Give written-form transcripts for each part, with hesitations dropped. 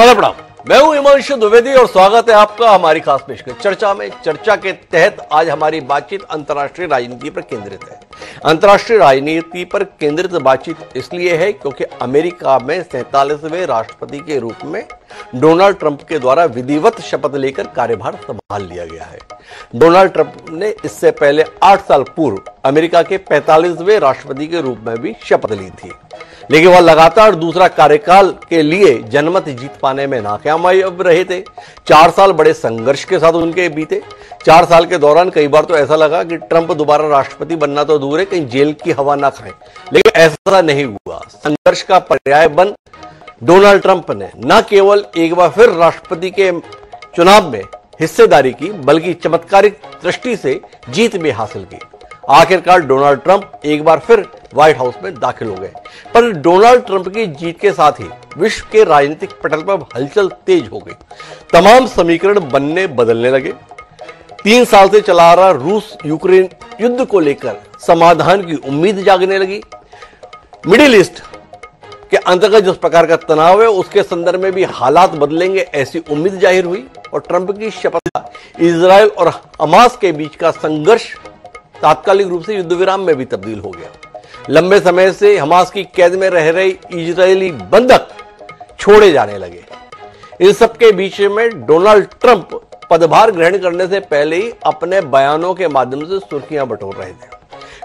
स्वागत प्रणाम। मैं हूं हिमांशु द्विवेदी और स्वागत है आपका हमारी खास पेशकश चर्चा में। चर्चा के तहत आज हमारी बातचीत अंतर्राष्ट्रीय राजनीति पर केंद्रित है। अंतर्राष्ट्रीय राजनीति पर केंद्रित बातचीत इसलिए है क्योंकि अमेरिका में 47वें राष्ट्रपति के रूप में डोनाल्ड ट्रंप के द्वारा विधिवत शपथ लेकर कार्यभार संभाल लिया गया है। डोनाल्ड ट्रंप ने इससे पहले 8 साल पूर्व अमेरिका के 45वें राष्ट्रपति के रूप में भी शपथ ली थी, लेकिन वह लगातार दूसरा कार्यकाल के लिए जनमत जीत पाने में नाकामयाब रहे थे। 4 साल बड़े संघर्ष के साथ उनके बीते। 4 साल के दौरान कई बार तो ऐसा लगा कि ट्रंप दोबारा राष्ट्रपति बनना तो दूर है, कहीं जेल की हवा ना खाएं, लेकिन ऐसा नहीं हुआ। संघर्ष का पर्याय बन डोनाल्ड ट्रंप ने न केवल एक बार फिर राष्ट्रपति के चुनाव में हिस्सेदारी की, बल्कि चमत्कारिक दृष्टि से जीत भी हासिल की। आखिरकार डोनाल्ड ट्रंप एक बार फिर व्हाइट हाउस में दाखिल हो गए। पर डोनाल्ड ट्रंप की जीत के साथ ही विश्व के राजनीतिक पटल पर हलचल तेज हो गई। तमाम समीकरण बनने बदलने लगे। 3 साल से चला रहा रूस यूक्रेन युद्ध को लेकर समाधान की उम्मीद जागने लगी। मिडिल ईस्ट के अंतर्गत जिस प्रकार का तनाव है उसके संदर्भ में भी हालात बदलेंगे, ऐसी उम्मीद जाहिर हुई। और ट्रंप की शपथ इजराइल और हमास के बीच का संघर्ष तात्कालिक रूप से युद्ध विराम में भी तब्दील हो गया। लंबे समय से हमास की कैद में रह रहे इजरायली बंधक छोड़े जाने लगे। इन सबके बीच में डोनाल्ड ट्रंप पदभार ग्रहण करने से पहले ही अपने बयानों के माध्यम से सुर्खियां बटोर रहे थे।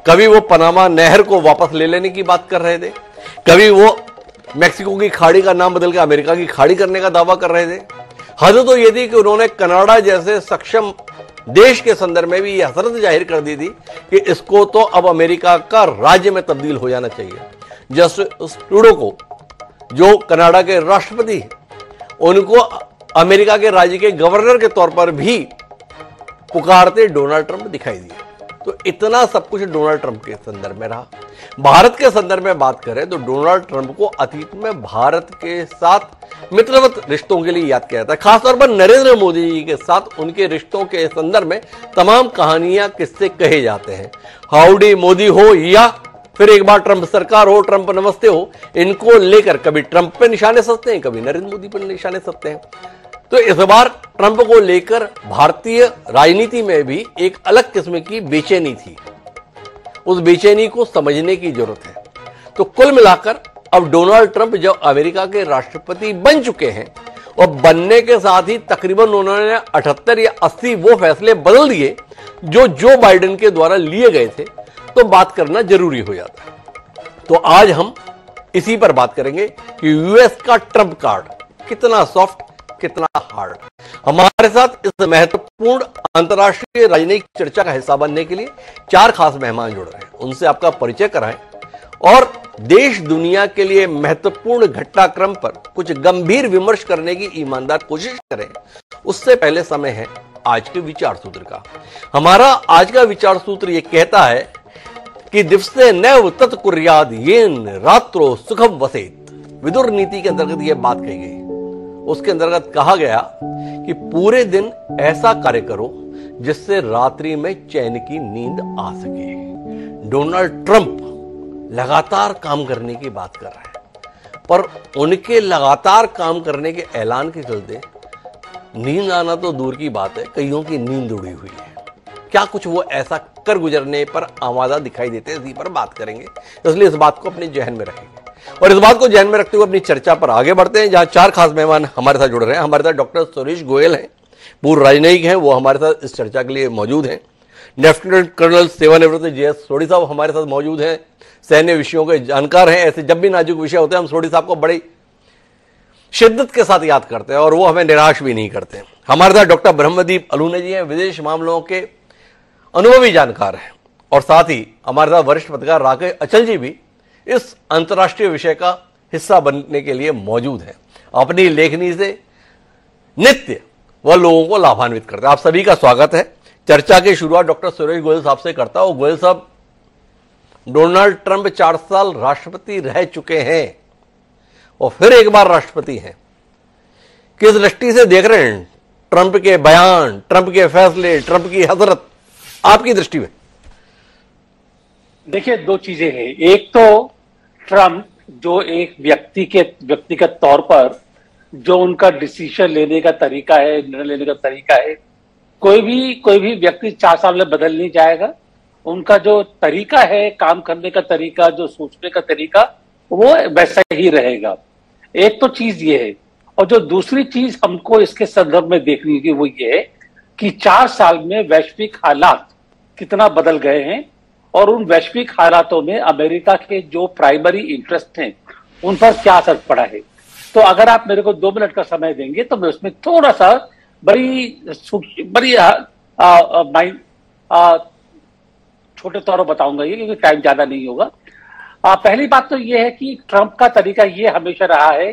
कभी वो पनामा नहर को वापस ले लेने की बात कर रहे थे, कभी वो मैक्सिको की खाड़ी का नाम बदलकर अमेरिका की खाड़ी करने का दावा कर रहे थे। हद तो यह थी कि उन्होंने कनाडा जैसे सक्षम देश के संदर्भ में भी यह हसरत जाहिर कर दी थी कि इसको तो अब अमेरिका का राज्य में तब्दील हो जाना चाहिए। जस्टिस ट्रूडो को, जो कनाडा के राष्ट्रपति हैं, उनको अमेरिका के राज्य के गवर्नर के तौर पर भी पुकारते डोनाल्ड ट्रंप दिखाई दिए। तो इतना सब कुछ डोनाल्ड ट्रंप के संदर्भ में रहा। भारत के संदर्भ में बात करें तो डोनाल्ड ट्रंप को अतीत में भारत के साथ मित्रवत रिश्तों के लिए याद किया जाता है। खासतौर पर नरेंद्र मोदी जी के साथ उनके रिश्तों के संदर्भ में तमाम कहानियां, किस्से कहे जाते हैं। हाउडी मोदी हो या फिर एक बार ट्रंप सरकार हो, ट्रंप नमस्ते हो, इनको लेकर कभी ट्रंप पे निशाने साधते हैं, कभी नरेंद्र मोदी पर निशाने साधते हैं। तो इस बार ट्रंप को लेकर भारतीय राजनीति में भी एक अलग किस्म की बेचैनी थी। उस बेचैनी को समझने की जरूरत है। तो कुल मिलाकर अब डोनाल्ड ट्रंप जब अमेरिका के राष्ट्रपति बन चुके हैं और बनने के साथ ही तकरीबन उन्होंने 78 या 80 वो फैसले बदल दिए जो बाइडेन के द्वारा लिए गए थे, तो बात करना जरूरी हो जाता है। तो आज हम इसी पर बात करेंगे कि यूएस का ट्रंप कार्ड कितना सॉफ्ट, कितना हार्ड। हमारे साथ इस महत्वपूर्ण अंतर्राष्ट्रीय राजनीतिक चर्चा का हिस्सा बनने के लिए 4 खास मेहमान जुड़ रहे हैं। उनसे आपका परिचय कराएं और देश दुनिया के लिए महत्वपूर्ण घटनाक्रम पर कुछ गंभीर विमर्श करने की ईमानदार कोशिश करें। उससे पहले समय है आज के विचार सूत्र का। हमारा आज का विचार सूत्र यह कहता है कि दिवसे नैव तत् कुर्याद येन रात्रो सुखम वसेत। विदुर नीति के अंतर्गत यह बात कही गई। उसके अंतर्गत कहा गया कि पूरे दिन ऐसा कार्य करो जिससे रात्रि में चैन की नींद आ सके। डोनाल्ड ट्रंप लगातार काम करने की बात कर रहे हैं, पर उनके लगातार काम करने के ऐलान के चलते नींद आना तो दूर की बात है, कईयों की नींद उड़ी हुई है। क्या कुछ वो ऐसा कर गुजरने पर आमादा दिखाई देते हैं, इसी पर बात करेंगे। इसलिए इस बात को अपने जहन में रखेंगे और इस बात को ध्यान में रखते हुए अपनी चर्चा पर आगे बढ़ते हैं, जहां 4 खास मेहमान हमारे साथ जुड़ रहे हैं। हमारे साथ डॉक्टर सुरेश गोयल हैं, पूर्व राजनयिक हैं, वो हमारे साथ इस चर्चा के लिए मौजूद हैं। लेफ्टिनेंट कर्नल सेवानिवृत्त JS सोढ़ी साहब हमारे साथ मौजूद हैं, सैन्य विषयों के जानकार हैं। ऐसे जब भी नाजुक विषय होते हैं हम सोढ़ी साहब को बड़ी शिद्दत के साथ याद करते हैं और वो हमें निराश भी नहीं करते। हमारे साथ डॉक्टर ब्रह्मदीप अलूने जी हैं, विदेश मामलों के अनुभवी जानकार हैं। और साथ ही हमारे साथ वरिष्ठ पत्रकार राकेश अचल जी भी इस अंतर्राष्ट्रीय विषय का हिस्सा बनने के लिए मौजूद है। अपनी लेखनी से नित्य वह लोगों को लाभान्वित करते हैं। आप सभी का स्वागत है। चर्चा की शुरुआत डॉक्टर सुरेश गोयल साहब से करता हूं। गोयल साहब, डोनाल्ड ट्रंप 4 साल राष्ट्रपति रह चुके हैं और फिर एक बार राष्ट्रपति हैं। किस दृष्टि से देख रहे हैं ट्रंप के बयान, ट्रंप के फैसले, ट्रंप की हजरत, आपकी दृष्टि में? देखिए, 2 चीजें हैं। एक तो ट्रंप जो एक व्यक्तिगत तौर पर जो उनका डिसीजन लेने का तरीका है, निर्णय लेने का तरीका है, कोई भी व्यक्ति 4 साल में बदल नहीं जाएगा। उनका जो तरीका है, काम करने का तरीका, जो सोचने का तरीका, वो वैसा ही रहेगा। एक तो चीज ये है, और जो दूसरी चीज हमको इसके संदर्भ में देखनी होगी वो ये है कि 4 साल में वैश्विक हालात कितना बदल गए हैं, और उन वैश्विक हालातों में अमेरिका के जो प्राइमरी इंटरेस्ट हैं उन पर क्या असर पड़ा है। तो अगर आप मेरे को 2 मिनट का समय देंगे तो मैं उसमें थोड़ा सा बड़ी छोटे तौर पर बताऊंगा ये, क्योंकि टाइम ज्यादा नहीं होगा। पहली बात तो ये है कि ट्रंप का तरीका ये हमेशा रहा है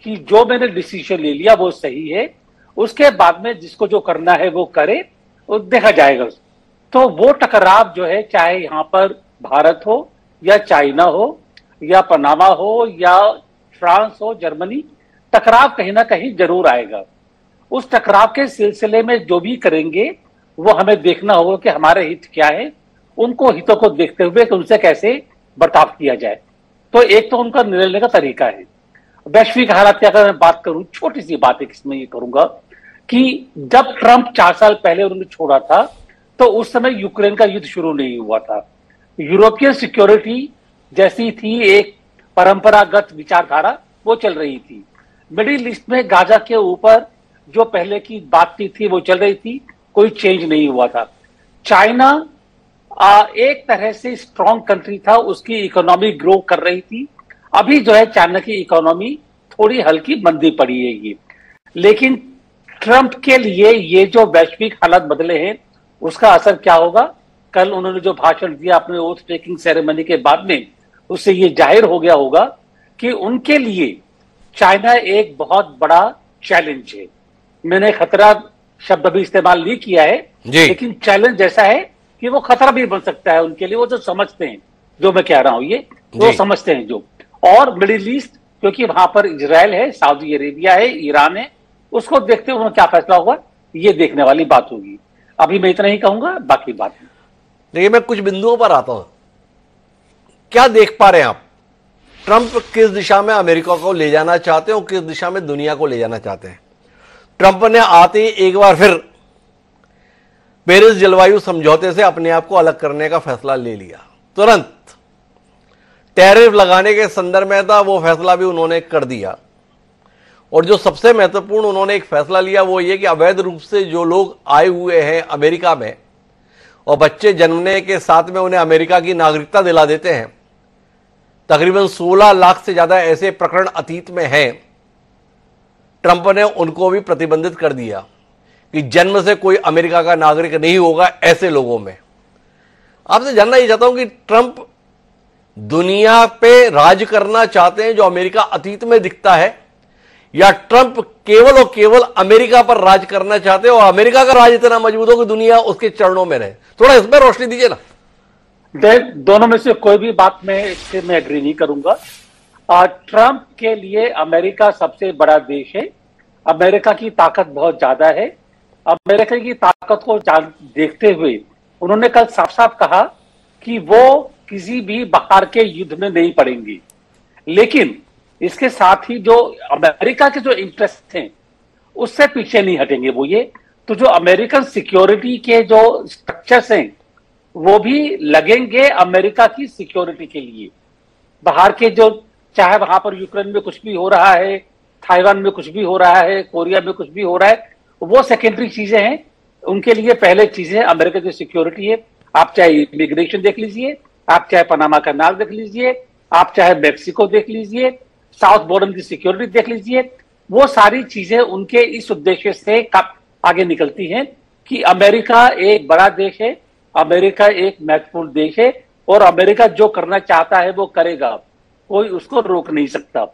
कि जो मैंने डिसीजन ले लिया वो सही है, उसके बाद में जिसको जो करना है वो करे, वो देखा जाएगा। तो वो टकराव जो है, चाहे यहां पर भारत हो या चाइना हो या पनामा हो या फ्रांस हो, जर्मनी, टकराव कहीं ना कहीं जरूर आएगा। उस टकराव के सिलसिले में जो भी करेंगे वो हमें देखना होगा कि हमारे हित क्या है, उनको हितों को देखते हुए कि उनसे कैसे बर्ताव किया जाए। तो एक तो उनका निर्णय लेने का तरीका है। वैश्विक हालात की अगर मैं बात करूं, छोटी सी बात एक इसमें ये करूंगा कि जब ट्रंप 4 साल पहले उन्होंने छोड़ा था तो उस समय यूक्रेन का युद्ध शुरू नहीं हुआ था। यूरोपियन सिक्योरिटी जैसी थी, एक परंपरागत विचारधारा वो चल रही थी। मिडिल ईस्ट में गाजा के ऊपर जो पहले की बातचीत थी वो चल रही थी, कोई चेंज नहीं हुआ था। चाइना एक तरह से स्ट्रॉन्ग कंट्री था, उसकी इकोनॉमी ग्रो कर रही थी। अभी जो है चाइना की इकोनॉमी थोड़ी हल्की मंदी पड़ी है ये। लेकिन ट्रंप के लिए ये जो वैश्विक हालात बदले हैं उसका असर क्या होगा? कल उन्होंने जो भाषण दिया अपने ओथ टेकिंग सेरेमनी के बाद में, उससे ये जाहिर हो गया होगा कि उनके लिए चाइना एक बहुत बड़ा चैलेंज है। मैंने खतरा शब्द अभी इस्तेमाल नहीं किया है, लेकिन चैलेंज जैसा है कि वो खतरा भी बन सकता है उनके लिए। वो जो समझते हैं, जो मैं कह रहा हूं ये वो समझते हैं जो। और मिडिल ईस्ट, क्योंकि वहां पर इजराइल है, सऊदी अरेबिया है, ईरान है, उसको देखते हुए क्या फैसला होगा ये देखने वाली बात होगी। अभी मैं इतना ही कहूंगा, बाकी बात नहीं। देखिए, मैं कुछ बिंदुओं पर आता हूं। क्या देख पा रहे हैं आप? ट्रंप किस दिशा में अमेरिका को ले जाना चाहते हैं और किस दिशा में दुनिया को ले जाना चाहते हैं? ट्रंप ने आते ही एक बार फिर पेरिस जलवायु समझौते से अपने आप को अलग करने का फैसला ले लिया। तुरंत टैरिफ लगाने के संदर्भ में था, वो फैसला भी उन्होंने कर दिया। और जो सबसे महत्वपूर्ण उन्होंने एक फैसला लिया वो ये कि अवैध रूप से जो लोग आए हुए हैं अमेरिका में और बच्चे जन्मने के साथ में उन्हें अमेरिका की नागरिकता दिला देते हैं, तकरीबन 16 लाख से ज्यादा ऐसे प्रकरण अतीत में हैं। ट्रंप ने उनको भी प्रतिबंधित कर दिया कि जन्म से कोई अमेरिका का नागरिक नहीं होगा ऐसे लोगों में। आपसे जानना ही चाहता हूं कि ट्रंप दुनिया पे राज करना चाहते हैं जो अमेरिका अतीत में दिखता है, या ट्रंप केवल और केवल अमेरिका पर राज करना चाहते हैं और अमेरिका का राज इतना मजबूत हो कि दुनिया उसके चरणों में रहे? थोड़ा इस पर रोशनी दीजिए ना। दोनों में से कोई भी बात में इससे मैं एग्री नहीं करूंगा। ट्रंप के लिए अमेरिका सबसे बड़ा देश है, अमेरिका की ताकत बहुत ज्यादा है। अमेरिका की ताकत को देखते हुए उन्होंने कल साफ साफ कहा कि वो किसी भी बाहर के युद्ध में नहीं पड़ेंगी। लेकिन इसके साथ ही जो अमेरिका के जो इंटरेस्ट हैं उससे पीछे नहीं हटेंगे वो ये। तो जो अमेरिकन सिक्योरिटी के जो स्ट्रक्चर्स हैं वो भी लगेंगे अमेरिका की सिक्योरिटी के लिए। बाहर के जो, चाहे वहां पर यूक्रेन में कुछ भी हो रहा है, ताइवान में कुछ भी हो रहा है, कोरिया में कुछ भी हो रहा है, वो सेकेंडरी चीजें हैं। उनके लिए पहले चीजें अमेरिका की सिक्योरिटी है। आप चाहे इमिग्रेशन देख लीजिए, आप चाहे पनामा कैनाल देख लीजिए, आप चाहे मैक्सिको देख लीजिए, साउथ बॉर्डर की सिक्योरिटी देख लीजिए, वो सारी चीजें उनके इस उद्देश्य से आगे निकलती हैं कि अमेरिका एक बड़ा देश है, अमेरिका एक महत्वपूर्ण देश है और अमेरिका जो करना चाहता है वो करेगा, कोई उसको रोक नहीं सकता।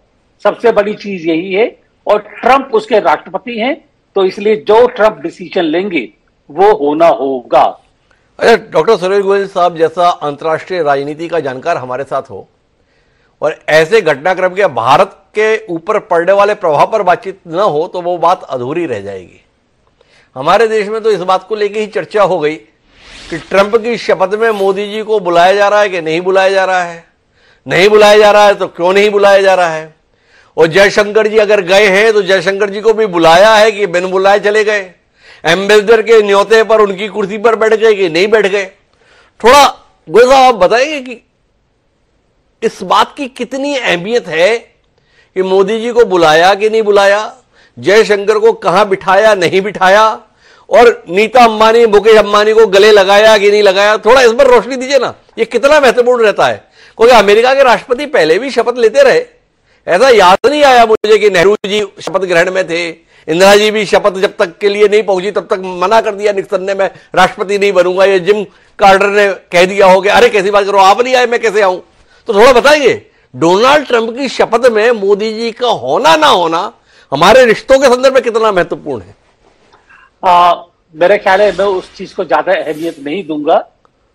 सबसे बड़ी चीज यही है। और ट्रंप उसके राष्ट्रपति हैं, तो इसलिए जो ट्रंप डिसीजन लेंगे वो होना होगा। अच्छा, डॉक्टर सुरेश गोयल साहब जैसा अंतर्राष्ट्रीय राजनीति का जानकार हमारे साथ हो और ऐसे घटनाक्रम के भारत के ऊपर पड़ने वाले प्रभाव पर बातचीत न हो तो वो बात अधूरी रह जाएगी। हमारे देश में तो इस बात को लेकर ही चर्चा हो गई कि ट्रंप की शपथ में मोदी जी को बुलाया जा रहा है कि नहीं बुलाया जा रहा है, नहीं बुलाया जा रहा है तो क्यों नहीं बुलाया जा रहा है। और जयशंकर जी अगर गए हैं तो जयशंकर जी को भी बुलाया है कि बिन बुलाए चले गए? एम्बेसडर के न्योते पर उनकी कुर्सी पर बैठ गए कि नहीं बैठ गए? थोड़ा गोयल साहब आप बताएंगे कि इस बात की कितनी अहमियत है कि मोदी जी को बुलाया कि नहीं बुलाया, जयशंकर को कहां बिठाया नहीं बिठाया, और नीता अंबानी मुकेश अंबानी को गले लगाया कि नहीं लगाया? थोड़ा इस पर रोशनी दीजिए ना, ये कितना महत्वपूर्ण रहता है। क्योंकि अमेरिका के राष्ट्रपति पहले भी शपथ लेते रहे, ऐसा याद नहीं आया मुझे कि नेहरू जी शपथ ग्रहण में थे, इंदिरा जी भी शपथ जब तक के लिए नहीं पहुंची तब तक मना कर दिया निक्सन ने, मैं राष्ट्रपति नहीं बनूंगा। ये जिम कार्टर ने कह दिया हो कि अरे कैसी बात करो, आप नहीं आए मैं कैसे आऊं? तो थोड़ा बताइए, डोनाल्ड ट्रंप की शपथ में मोदी जी का होना ना होना हमारे रिश्तों के संदर्भ में कितना महत्वपूर्ण है? मेरे ख्याल है मैं उस चीज को ज्यादा अहमियत नहीं दूंगा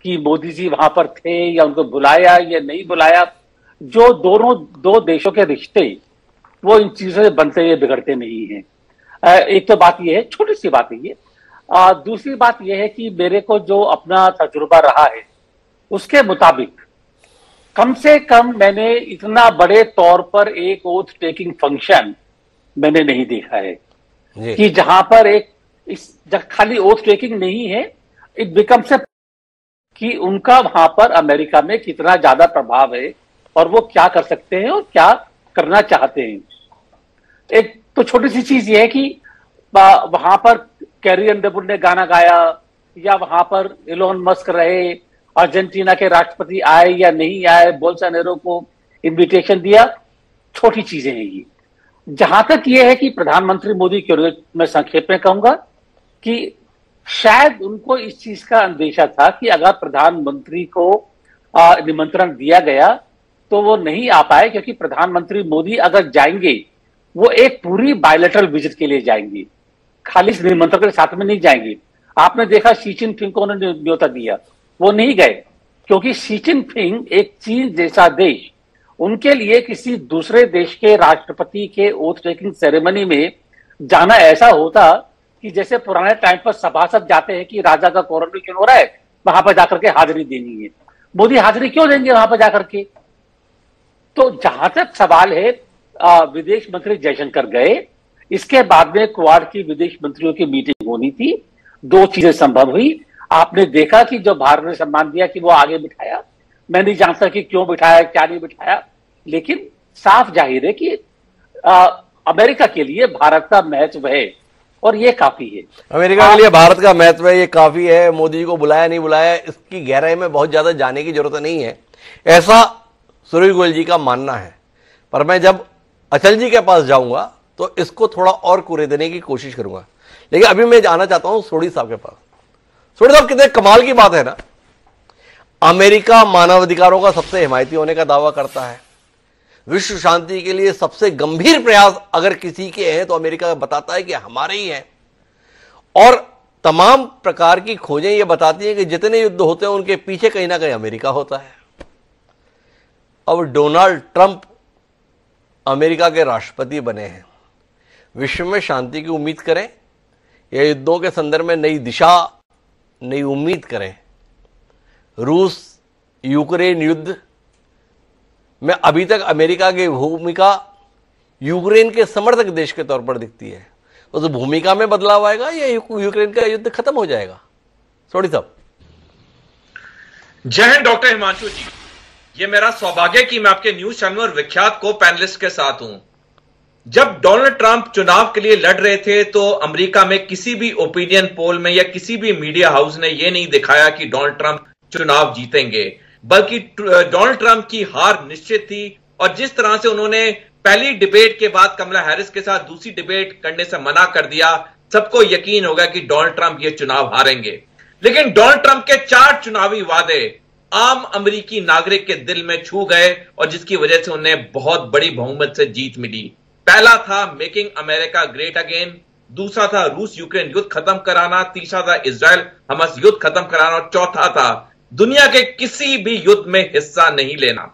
कि मोदी जी वहां पर थे या उनको बुलाया या नहीं बुलाया। जो दो देशों के रिश्ते वो इन चीजों से बनते हुए बिगड़ते नहीं हैं। एक तो बात यह है, छोटी सी बात है ये। दूसरी बात यह है कि मेरे को जो अपना तजुर्बा रहा है उसके मुताबिक कम से कम मैंने इतना बड़े तौर पर एक ओथ टेकिंग फंक्शन मैंने नहीं देखा है कि जहां पर खाली ओथ टेकिंग नहीं है, इट बिकम्स कि उनका वहां पर अमेरिका में कितना ज्यादा प्रभाव है और वो क्या कर सकते हैं और क्या करना चाहते हैं। एक तो छोटी सी चीज ये है कि वहां पर कैरी अंडरवुड ने गाना गाया या वहां पर इलोन मस्क रहे, अर्जेंटीना के राष्ट्रपति आए या नहीं आए, बोल्सोनारो को इनविटेशन दिया, छोटी चीजें हैं ये। जहां तक ये है कि प्रधानमंत्री मोदी के, मैं संक्षेप में कहूंगा कि शायद उनको इस चीज का अंदेशा था कि अगर प्रधानमंत्री को निमंत्रण दिया गया तो वो नहीं आ पाए, क्योंकि प्रधानमंत्री मोदी अगर जाएंगे वो एक पूरी बायलैटरल विजिट के लिए जाएंगे, खाली इस निमंत्रण के साथ में नहीं जाएंगे। आपने देखा शी जिनपिंग को उन्होंने न्योता दिया, वो नहीं गए, क्योंकि शी जिनपिंग एक चीन जैसा देश, उनके लिए किसी दूसरे देश के राष्ट्रपति के ओथ टेकिंग सेरेमनी में जाना ऐसा होता कि जैसे पुराने टाइम पर सभासद जाते हैं कि राजा का कोरोनेशन हो रहा है, वहां पर जाकर के हाजिरी देनी है। मोदी हाजिरी क्यों देंगे वहां पर जाकर के? तो जहां तक सवाल है, विदेश मंत्री जयशंकर गए, इसके बाद में क्वाड की विदेश मंत्रियों की मीटिंग होनी थी, दो चीजें संभव हुई। आपने देखा कि जो भारत ने सम्मान दिया कि वो आगे बिठाया, मैं नहीं जानता कि क्यों बिठाया क्या नहीं बिठाया, लेकिन साफ जाहिर है कि अमेरिका के लिए भारत का महत्व है और ये काफी है। अमेरिका के लिए भारत का महत्व है, ये काफी है। मोदी जी को बुलाया नहीं बुलाया इसकी गहराई में बहुत ज्यादा जाने की जरूरत नहीं है, ऐसा सूर्य गोयल जी का मानना है। पर मैं जब अचल जी के पास जाऊंगा तो इसको थोड़ा और कुरे देने की कोशिश करूंगा। लेकिन अभी मैं जाना चाहता हूं सोढ़ी साहब के पास। सोढ़ी साहब, कितने कमाल की बात है ना, अमेरिका मानवाधिकारों का सबसे हिमायती होने का दावा करता है, विश्व शांति के लिए सबसे गंभीर प्रयास अगर किसी के हैं तो अमेरिका बताता है कि हमारे ही हैं, और तमाम प्रकार की खोजें ये बताती हैं कि जितने युद्ध होते हैं उनके पीछे कहीं ना कहीं अमेरिका होता है। अब डोनाल्ड ट्रंप अमेरिका के राष्ट्रपति बने हैं, विश्व में शांति की उम्मीद करें या युद्धों के संदर्भ में नई दिशा नई उम्मीद करें? रूस यूक्रेन युद्ध में अभी तक अमेरिका की भूमिका यूक्रेन के समर्थक देश के तौर पर दिखती है। उस भूमिका में बदलाव आएगा या यूक्रेन का युद्ध खत्म हो जाएगा? सोढ़ी साहब। जय हिंद डॉक्टर हिमांशु जी, ये मेरा सौभाग्य कि मैं आपके न्यूज चैनल और विख्यात को पैनलिस्ट के साथ हूं। जब डोनाल्ड ट्रंप चुनाव के लिए लड़ रहे थे तो अमेरिका में किसी भी ओपिनियन पोल में या किसी भी मीडिया हाउस ने यह नहीं दिखाया कि डोनाल्ड ट्रंप चुनाव जीतेंगे, बल्कि डोनाल्ड ट्रंप की हार निश्चित थी। और जिस तरह से उन्होंने पहली डिबेट के बाद कमला हैरिस के साथ दूसरी डिबेट करने से मना कर दिया, सबको यकीन होगा कि डोनाल्ड ट्रंप ये चुनाव हारेंगे। लेकिन डोनाल्ड ट्रंप के 4 चुनावी वादे आम अमेरिकी नागरिक के दिल में छू गए और जिसकी वजह से उन्हें बहुत बड़ी बहुमत से जीत मिली। पहला था मेकिंग अमेरिका ग्रेट अगेन, दूसरा था रूस यूक्रेन युद्ध खत्म कराना, तीसरा था इजराइल हमास युद्ध खत्म कराना और चौथा था दुनिया के किसी भी युद्ध में हिस्सा नहीं लेना।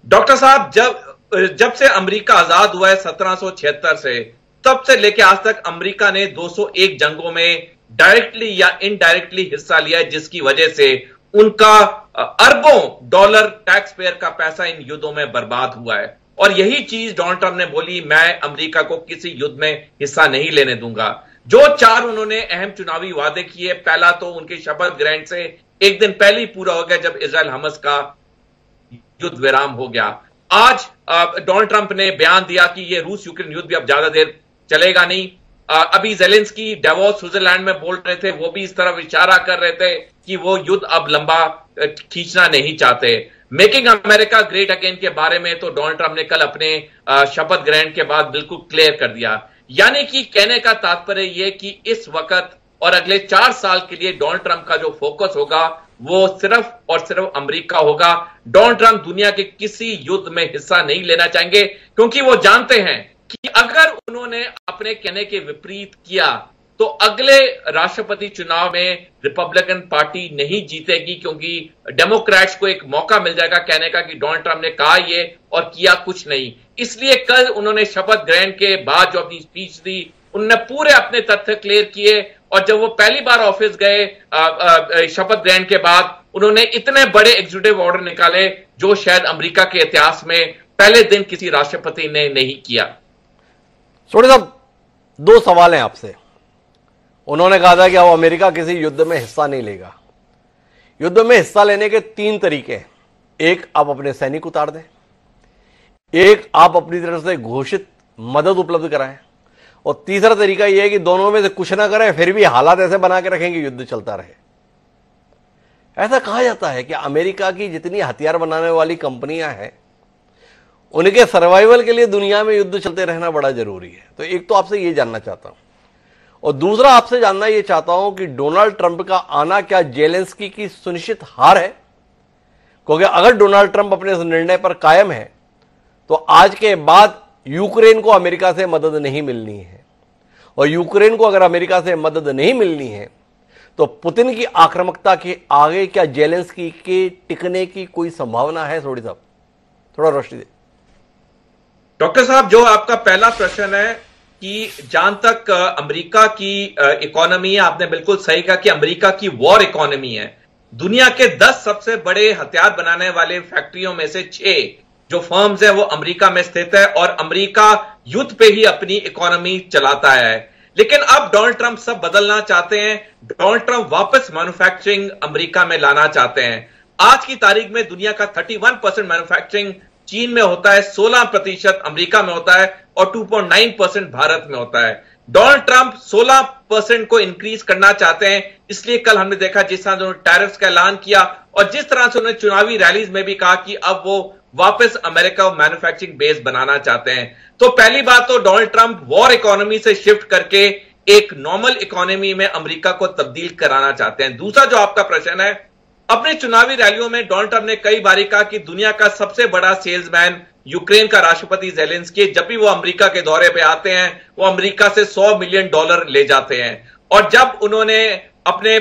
डॉक्टर साहब, जब से अमेरिका आजाद हुआ है 1776 से, तब से लेकर आज तक अमेरिका ने 201 जंगों में डायरेक्टली या इनडायरेक्टली हिस्सा लिया है, जिसकी वजह से उनका अरबों डॉलर टैक्स पेयर का पैसा इन युद्धों में बर्बाद हुआ है। और यही चीज डोनाल्ड ट्रंप ने बोली, मैं अमेरिका को किसी युद्ध में हिस्सा नहीं लेने दूंगा। जो 4 उन्होंने अहम चुनावी वादे किए, पहला तो उनके शपथ ग्रहण से एक दिन पहले ही पूरा हो गया जब इजराइल हमास का युद्ध विराम हो गया। आज डोनाल्ड ट्रंप ने बयान दिया कि यह रूस यूक्रेन युद्ध भी अब ज्यादा देर चलेगा नहीं। अभी ज़ेलेंस्की डेवोस स्विट्जरलैंड में बोल रहे थे, वो भी इस तरफ इशारा कर रहे थे कि वो युद्ध अब लंबा खींचना नहीं चाहते। मेकिंग अमेरिका ग्रेट अगेन के बारे में तो डोनाल्ड ट्रंप ने कल अपने शपथ ग्रहण के बाद बिल्कुल क्लियर कर दिया। यानी कि कहने का तात्पर्य यह कि इस वक्त और अगले 4 साल के लिए डोनाल्ड ट्रंप का जो फोकस होगा वो सिर्फ और सिर्फ अमेरिका होगा। डोनाल्ड ट्रंप दुनिया के किसी युद्ध में हिस्सा नहीं लेना चाहेंगे, क्योंकि वो जानते हैं कि अगर उन्होंने अपने कहने के विपरीत किया तो अगले राष्ट्रपति चुनाव में रिपब्लिकन पार्टी नहीं जीतेगी, क्योंकि डेमोक्रेट्स को एक मौका मिल जाएगा कहने का कि डोनाल्ड ट्रंप ने कहा ये और किया कुछ नहीं। इसलिए कल उन्होंने शपथ ग्रहण के बाद जो अपनी स्पीच दी, उन्होंने पूरे अपने तथ्य क्लियर किए, और जब वो पहली बार ऑफिस गए शपथ ग्रहण के बाद, उन्होंने इतने बड़े एग्जीक्यूटिव ऑर्डर निकाले जो शायद अमेरिका के इतिहास में पहले दिन किसी राष्ट्रपति ने नहीं किया। सोनी साहब, 2 सवाल हैं आपसे। उन्होंने कहा था कि अब अमेरिका किसी युद्ध में हिस्सा नहीं लेगा। युद्ध में हिस्सा लेने के 3 तरीके हैं। एक, आप अपने सैनिक उतार दें। एक, आप अपनी तरफ से घोषित मदद उपलब्ध कराएं। और तीसरा तरीका यह है कि दोनों में से कुछ ना करें, फिर भी हालात ऐसे बना के रखेंगे युद्ध चलता रहे। ऐसा कहा जाता है कि अमेरिका की जितनी हथियार बनाने वाली कंपनियां हैं, उनके सर्वाइवल के लिए दुनिया में युद्ध चलते रहना बड़ा जरूरी है। तो एक तो आपसे ये जानना चाहता हूं, और दूसरा आपसे जानना यह चाहता हूं कि डोनाल्ड ट्रंप का आना क्या ज़ेलेंस्की की सुनिश्चित हार है? क्योंकि अगर डोनाल्ड ट्रंप अपने इस निर्णय पर कायम है तो आज के बाद यूक्रेन को अमेरिका से मदद नहीं मिलनी है, और यूक्रेन को अगर अमेरिका से मदद नहीं मिलनी है तो पुतिन की आक्रामकता के आगे क्या ज़ेलेंस्की के टिकने की कोई संभावना है? सोडी साहब, थोड़ा रोशनी दे। डॉक्टर साहब, जो आपका पहला प्रश्न है कि जहां तक अमेरिका की इकोनॉमी है, आपने बिल्कुल सही कहा कि अमेरिका की वॉर इकोनॉमी है। दुनिया के 10 सबसे बड़े हथियार बनाने वाले फैक्ट्रियों में से 6 जो फर्म्स हैं वो अमेरिका में स्थित है, और अमेरिका युद्ध पे ही अपनी इकोनॉमी चलाता है। लेकिन अब डोनाल्ड ट्रंप सब बदलना चाहते हैं। डोनाल्ड ट्रंप वापस मैन्युफैक्चरिंग अमेरिका में लाना चाहते हैं। आज की तारीख में दुनिया का 31% मैन्युफैक्चरिंग चीन में होता है, 16% अमेरिका में होता है, और 2.9% भारत में होता है। डोनाल्ड ट्रंप 16% को इंक्रीज करना चाहते हैं। इसलिए कल हमने देखा जिस तरह उन्होंने टैरिफ्स का ऐलान किया, और जिस तरह से उन्होंने चुनावी रैलीज में भी कहा कि अब वो वापस अमेरिका मैन्युफैक्चरिंग बेस बनाना चाहते हैं। तो पहली बात तो डोनाल्ड ट्रंप वॉर इकोनॉमी से शिफ्ट करके एक नॉर्मल इकोनॉमी में अमेरिका को तब्दील कराना चाहते हैं। दूसरा जो आपका प्रश्न है, अपने चुनावी रैलियों में डोनाल्ड ट्रंप ने कई बार कहा कि दुनिया का सबसे बड़ा सेल्समैन यूक्रेन का राष्ट्रपति ज़ेलेंस्की, जब भी वो अमेरिका के दौरे पे आते हैं वो अमेरिका से $100 मिलियन ले जाते हैं। और जब उन्होंने अपने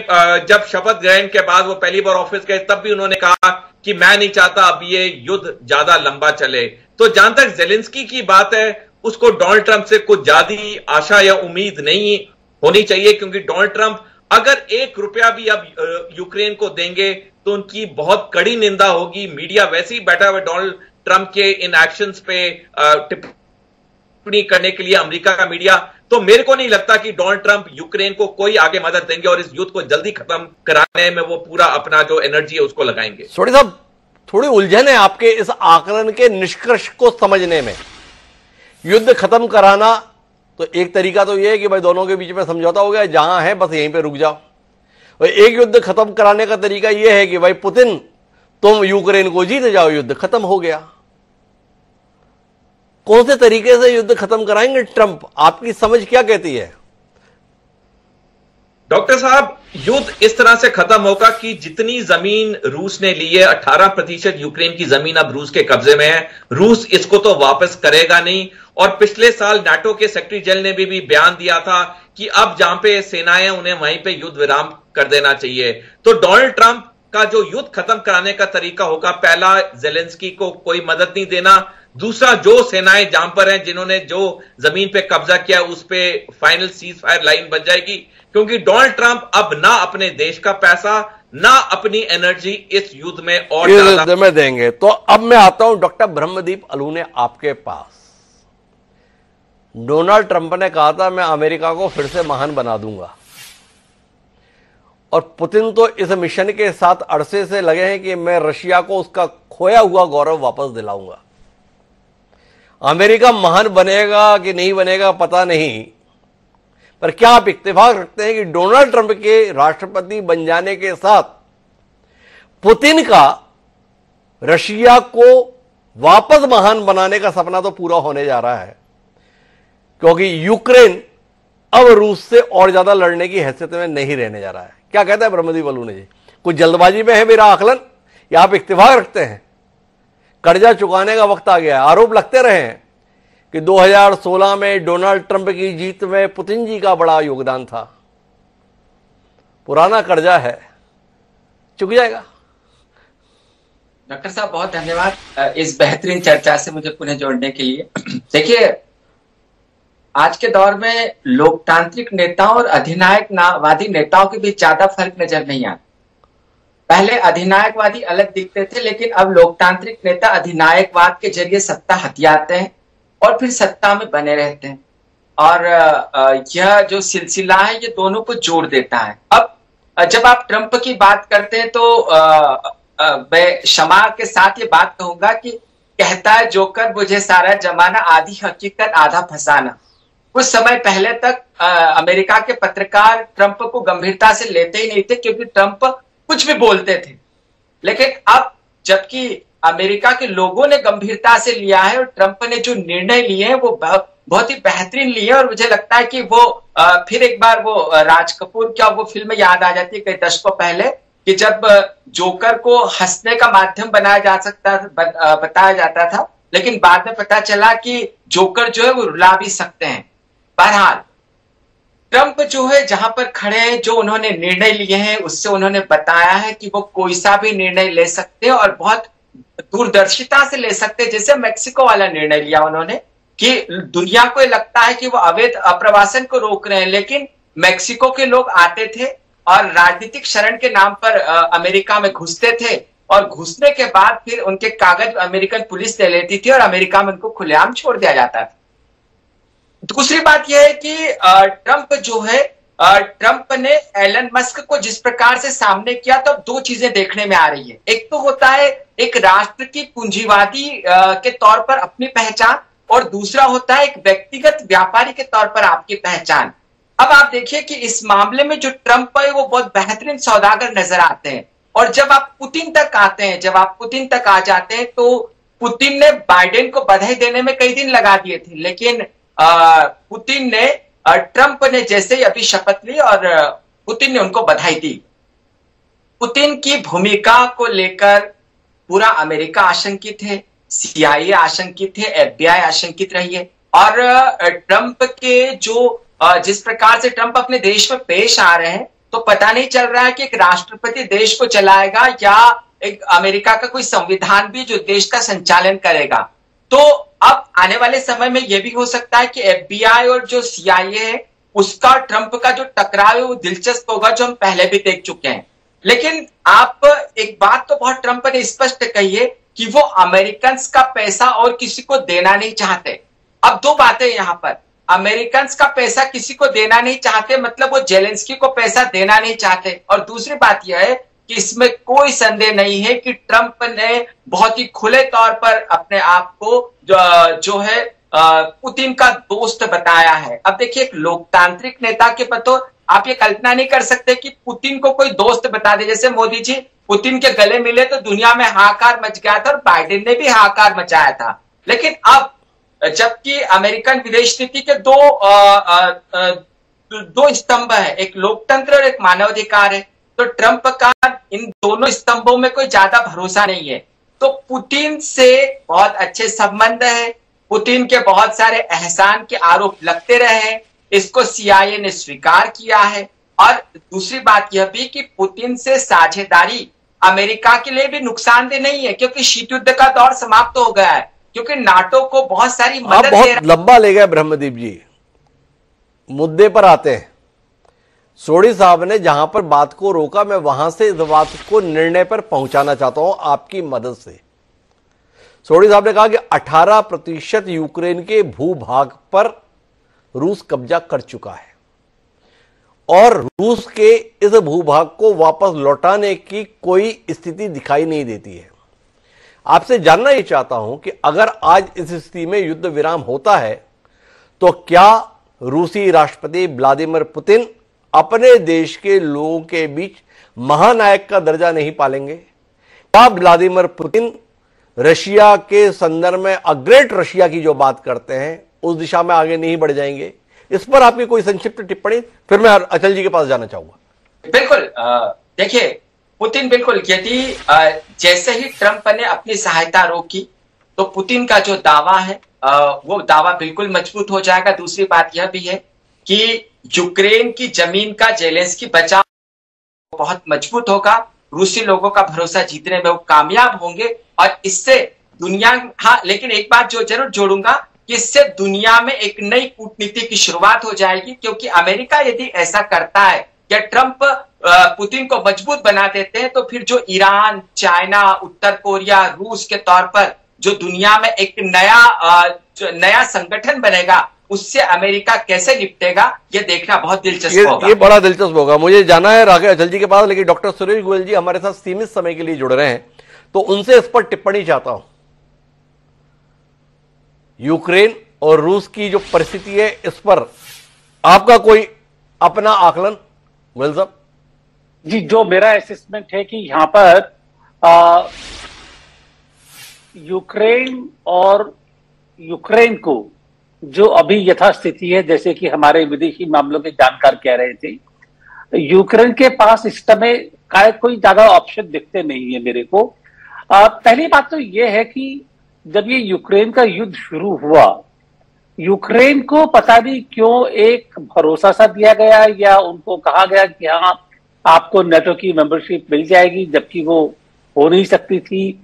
जब शपथ ग्रहण के बाद वो पहली बार ऑफिस गए, तब भी उन्होंने कहा कि मैं नहीं चाहता अब ये युद्ध ज्यादा लंबा चले। तो जहां तक ज़ेलेंस्की की बात है, उसको डोनाल्ड ट्रंप से कुछ ज्यादा आशा या उम्मीद नहीं होनी चाहिए, क्योंकि डोनाल्ड ट्रंप अगर $1 भी अब यूक्रेन को देंगे तो उनकी बहुत कड़ी निंदा होगी। मीडिया वैसे ही बैठा हुआ डोनाल्ड ट्रंप के इन एक्शंस पे टिप्पणी करने के लिए, अमेरिका का मीडिया। तो मेरे को नहीं लगता कि डोनाल्ड ट्रंप यूक्रेन को कोई आगे मदद देंगे, और इस युद्ध को जल्दी खत्म कराने में वो पूरा अपना जो एनर्जी है उसको लगाएंगे। सोडी साहब, थोड़ी उलझन है आपके इस आकलन के निष्कर्ष को समझने में। युद्ध खत्म कराना तो एक तरीका तो यह है कि भाई दोनों के बीच में समझौता हो गया, जहां है बस यहीं पे रुक जाओ। और एक युद्ध खत्म कराने का तरीका यह है कि भाई पुतिन, तुम यूक्रेन को जीत जाओ, युद्ध खत्म हो गया। कौन से तरीके से युद्ध खत्म कराएंगे ट्रंप? आपकी समझ क्या कहती है? डॉक्टर साहब, युद्ध इस तरह से खत्म होगा कि जितनी जमीन रूस ने ली है, 18% यूक्रेन की जमीन अब रूस के कब्जे में है। रूस इसको तो वापस करेगा नहीं। और पिछले साल नाटो के सेक्रेटरी जनरल ने भी बयान दिया था कि अब जहां पे सेनाएं वहीं पे युद्ध विराम कर देना चाहिए। तो डोनाल्ड ट्रंप का जो युद्ध खत्म कराने का तरीका होगा, पहला ज़ेलेंस्की को कोई मदद नहीं देना। दूसरा, जो सेनाएं जहां पर हैं, जिन्होंने जो जमीन पे कब्जा किया, उस पे फाइनल सीज फायर लाइन बन जाएगी, क्योंकि डोनाल्ड ट्रंप अब ना अपने देश का पैसा ना अपनी एनर्जी इस युद्ध में और इस ज्यादा युद्ध में देंगे। तो अब मैं आता हूं डॉक्टर ब्रह्मदीप अलूने आपके पास। डोनाल्ड ट्रंप ने कहा था मैं अमेरिका को फिर से महान बना दूंगा, और पुतिन तो इस मिशन के साथ अरसे से लगे हैं कि मैं रशिया को उसका खोया हुआ गौरव वापस दिलाऊंगा। अमेरिका महान बनेगा कि नहीं बनेगा पता नहीं, पर क्या आप इत्तेफाक रखते हैं कि डोनाल्ड ट्रंप के राष्ट्रपति बन जाने के साथ पुतिन का रशिया को वापस महान बनाने का सपना तो पूरा होने जा रहा है, क्योंकि यूक्रेन अब रूस से और ज्यादा लड़ने की हैसियत में नहीं रहने जा रहा है। क्या कहता है ब्रह्मदीप अलूने जी? कुछ जल्दबाजी में है मेरा आकलन, या आप इत्तेफाक रखते हैं कर्जा चुकाने का वक्त आ गया है? आरोप लगते रहे हैं कि 2016 में डोनाल्ड ट्रंप की जीत में पुतिन जी का बड़ा योगदान था। पुराना कर्जा है, चुक जाएगा। डॉक्टर साहब बहुत धन्यवाद इस बेहतरीन चर्चा से मुझे पुनः जोड़ने के लिए। देखिए, आज के दौर में लोकतांत्रिक नेताओं और अधिनायकवादी नेताओं के बीच ज्यादा फर्क नजर नहीं आता। पहले अधिनायकवादी अलग दिखते थे, लेकिन अब लोकतांत्रिक नेता अधिनायकवाद के जरिए सत्ता हथियाते हैं और फिर सत्ता में बने रहते हैं, और यह जो सिलसिला है ये दोनों को जोड़ देता है। अब जब आप ट्रंप की बात करते हैं तो मैं क्षमा के साथ ये बात कहूंगा कि कहता है जोकर मुझे सारा जमाना, आधी हकीकत आधा फसाना। कुछ समय पहले तक अमेरिका के पत्रकार ट्रंप को गंभीरता से लेते ही नहीं थे, क्योंकि ट्रंप कुछ भी बोलते थे। लेकिन अब जबकि अमेरिका के लोगों ने गंभीरता से लिया है और ट्रंप ने जो निर्णय लिए हैं वो बहुत ही बेहतरीन लिए, और मुझे लगता है कि वो फिर एक बार वो राज कपूर क्या वो फिल्म याद आ जाती है कई दशकों पहले, कि जब जोकर को हंसने का माध्यम बताया जाता था, लेकिन बाद में पता चला कि जोकर जो है वो रुला भी सकते हैं। बहरहाल ट्रंप जो है जहां पर खड़े हैं, जो उन्होंने निर्णय लिए हैं उससे उन्होंने बताया है कि वो कोई सा भी निर्णय ले सकते हैं और बहुत दूरदर्शिता से ले सकते हैं। जैसे मैक्सिको वाला निर्णय लिया उन्होंने कि दुनिया को लगता है कि वो अवैध अप्रवासन को रोक रहे हैं, लेकिन मैक्सिको के लोग आते थे और राजनीतिक शरण के नाम पर अमेरिका में घुसते थे, और घुसने के बाद फिर उनके कागज अमेरिकन पुलिस ले लेती थी और अमेरिका में उनको खुलेआम छोड़ दिया जाता था। दूसरी बात यह है कि ट्रंप जो है, ट्रंप ने एलन मस्क को जिस प्रकार से सामने किया, तो अब दो चीजें देखने में आ रही है। एक तो होता है एक राष्ट्र की पूंजीवादी के तौर पर अपनी पहचान, और दूसरा होता है एक व्यक्तिगत व्यापारी के तौर पर आपकी पहचान। अब आप देखिए कि इस मामले में जो ट्रंप है वो बहुत बेहतरीन सौदागर नजर आते हैं, और जब आप पुतिन तक आते हैं, जब आप पुतिन तक आ जाते हैं, तो पुतिन ने बाइडेन को बधाई देने में कई दिन लगा दिए थे, लेकिन पुतिन ने ट्रंप ने जैसे ही अभी शपथ ली और पुतिन ने उनको बधाई दी। पुतिन की भूमिका को लेकर पूरा अमेरिका आशंकित है, CIA आशंकित है, FBI आशंकित रही है, और ट्रंप के जो जिस प्रकार से ट्रंप अपने देश में पेश आ रहे हैं, तो पता नहीं चल रहा है कि एक राष्ट्रपति देश को चलाएगा या एक अमेरिका का कोई संविधान भी जो देश का संचालन करेगा। तो अब आने वाले समय में यह भी हो सकता है कि FBI और जो CIA है उसका ट्रंप का जो टकराव है वो दिलचस्प होगा, जो हम पहले भी देख चुके हैं। लेकिन आप एक बात तो बहुत ट्रंप ने स्पष्ट कही है कि वो अमेरिकन का पैसा और किसी को देना नहीं चाहते। अब दो बातें यहां पर, अमेरिकन का पैसा किसी को देना नहीं चाहते मतलब वो जेलेंस्की को पैसा देना नहीं चाहते, और दूसरी बात यह है कि इसमें कोई संदेह नहीं है कि ट्रंप ने बहुत ही खुले तौर पर अपने आप को जो है पुतिन का दोस्त बताया है। अब देखिए, एक लोकतांत्रिक नेता के पतो आप ये कल्पना नहीं कर सकते कि पुतिन को कोई दोस्त बता दे। जैसे मोदी जी पुतिन के गले मिले तो दुनिया में हाहाकार मच गया था, और बाइडेन ने भी हाहाकार मचाया था। लेकिन अब जबकि अमेरिकन विदेश नीति के दो स्तंभ है, एक लोकतंत्र और एक मानवाधिकार है, तो ट्रंप का इन दोनों स्तंभों में कोई ज्यादा भरोसा नहीं है। तो पुतिन से बहुत अच्छे संबंध है, पुतिन के बहुत सारे एहसान के आरोप लगते रहे, इसको CIA ने स्वीकार किया है। और दूसरी बात यह भी कि पुतिन से साझेदारी अमेरिका के लिए भी नुकसानदेह नहीं है, क्योंकि शीत युद्ध का दौर समाप्त हो गया है, क्योंकि नाटो को बहुत सारी मदद बहुत लंबा ले गए ब्रह्मदीप जी, मुद्दे पर आते हैं। सोढ़ी साहब ने जहां पर बात को रोका, मैं वहां से इस बात को निर्णय पर पहुंचाना चाहता हूं आपकी मदद से। सोढ़ी साहब ने कहा कि 18% यूक्रेन के भूभाग पर रूस कब्जा कर चुका है और रूस के इस भूभाग को वापस लौटाने की कोई स्थिति दिखाई नहीं देती है। आपसे जानना ही चाहता हूं कि अगर आज इस स्थिति में युद्ध विराम होता है तो क्या रूसी राष्ट्रपति व्लादिमीर पुतिन अपने देश के लोगों के बीच महानायक का दर्जा नहीं पालेंगे? क्या व्लादिमीर पुतिन रशिया के संदर्भ में अग्रेट रशिया की जो बात करते हैं उस दिशा में आगे नहीं बढ़ जाएंगे? इस पर आपकी कोई संक्षिप्त टिप्पणी, फिर मैं अचल जी के पास जाना चाहूंगा। बिल्कुल, देखिए पुतिन बिल्कुल, यदि जैसे ही ट्रंप ने अपनी सहायता रोकी तो पुतिन का जो दावा है वो दावा बिल्कुल मजबूत हो जाएगा। दूसरी बात यह भी है कि यूक्रेन की जमीन का जेलेंस्की बचाव बहुत मजबूत होगा, रूसी लोगों का भरोसा जीतने में वो कामयाब होंगे और इससे दुनिया, हाँ लेकिन एक बात जो जरूर जोड़ूंगा कि इससे दुनिया में एक नई कूटनीति की शुरुआत हो जाएगी, क्योंकि अमेरिका यदि ऐसा करता है या ट्रंप पुतिन को मजबूत बना देते हैं तो फिर जो ईरान, चाइना, उत्तर कोरिया, रूस के तौर पर जो दुनिया में एक नया संगठन बनेगा उससे अमेरिका कैसे निपटेगा ये देखना बहुत दिलचस्प होगा। ये बड़ा दिलचस्प होगा। मुझे जाना है राघव अचल जी के पास, लेकिन डॉक्टर सुरेश गोयल जी हमारे साथ सीमित समय के लिए जुड़ रहे हैं तो उनसे इस पर टिप्पणी चाहता हूं। यूक्रेन और रूस की जो परिस्थिति है इस पर आपका कोई अपना आकलन गोयल साहब? जी, जो मेरा असेसमेंट है कि यहाँ पर यूक्रेन को जो अभी यथास्थिति है, जैसे कि हमारे विदेशी मामलों के जानकार कह रहे थे, यूक्रेन के पास इस समय कोई ज्यादा ऑप्शन दिखते नहीं है मेरे को। पहली बात तो यह है कि जब ये यूक्रेन का युद्ध शुरू हुआ, यूक्रेन को पता नहीं क्यों एक भरोसा सा दिया गया या उनको कहा गया कि हाँ आपको नेटो की मेंबरशिप मिल जाएगी, जबकि वो हो नहीं सकती थी।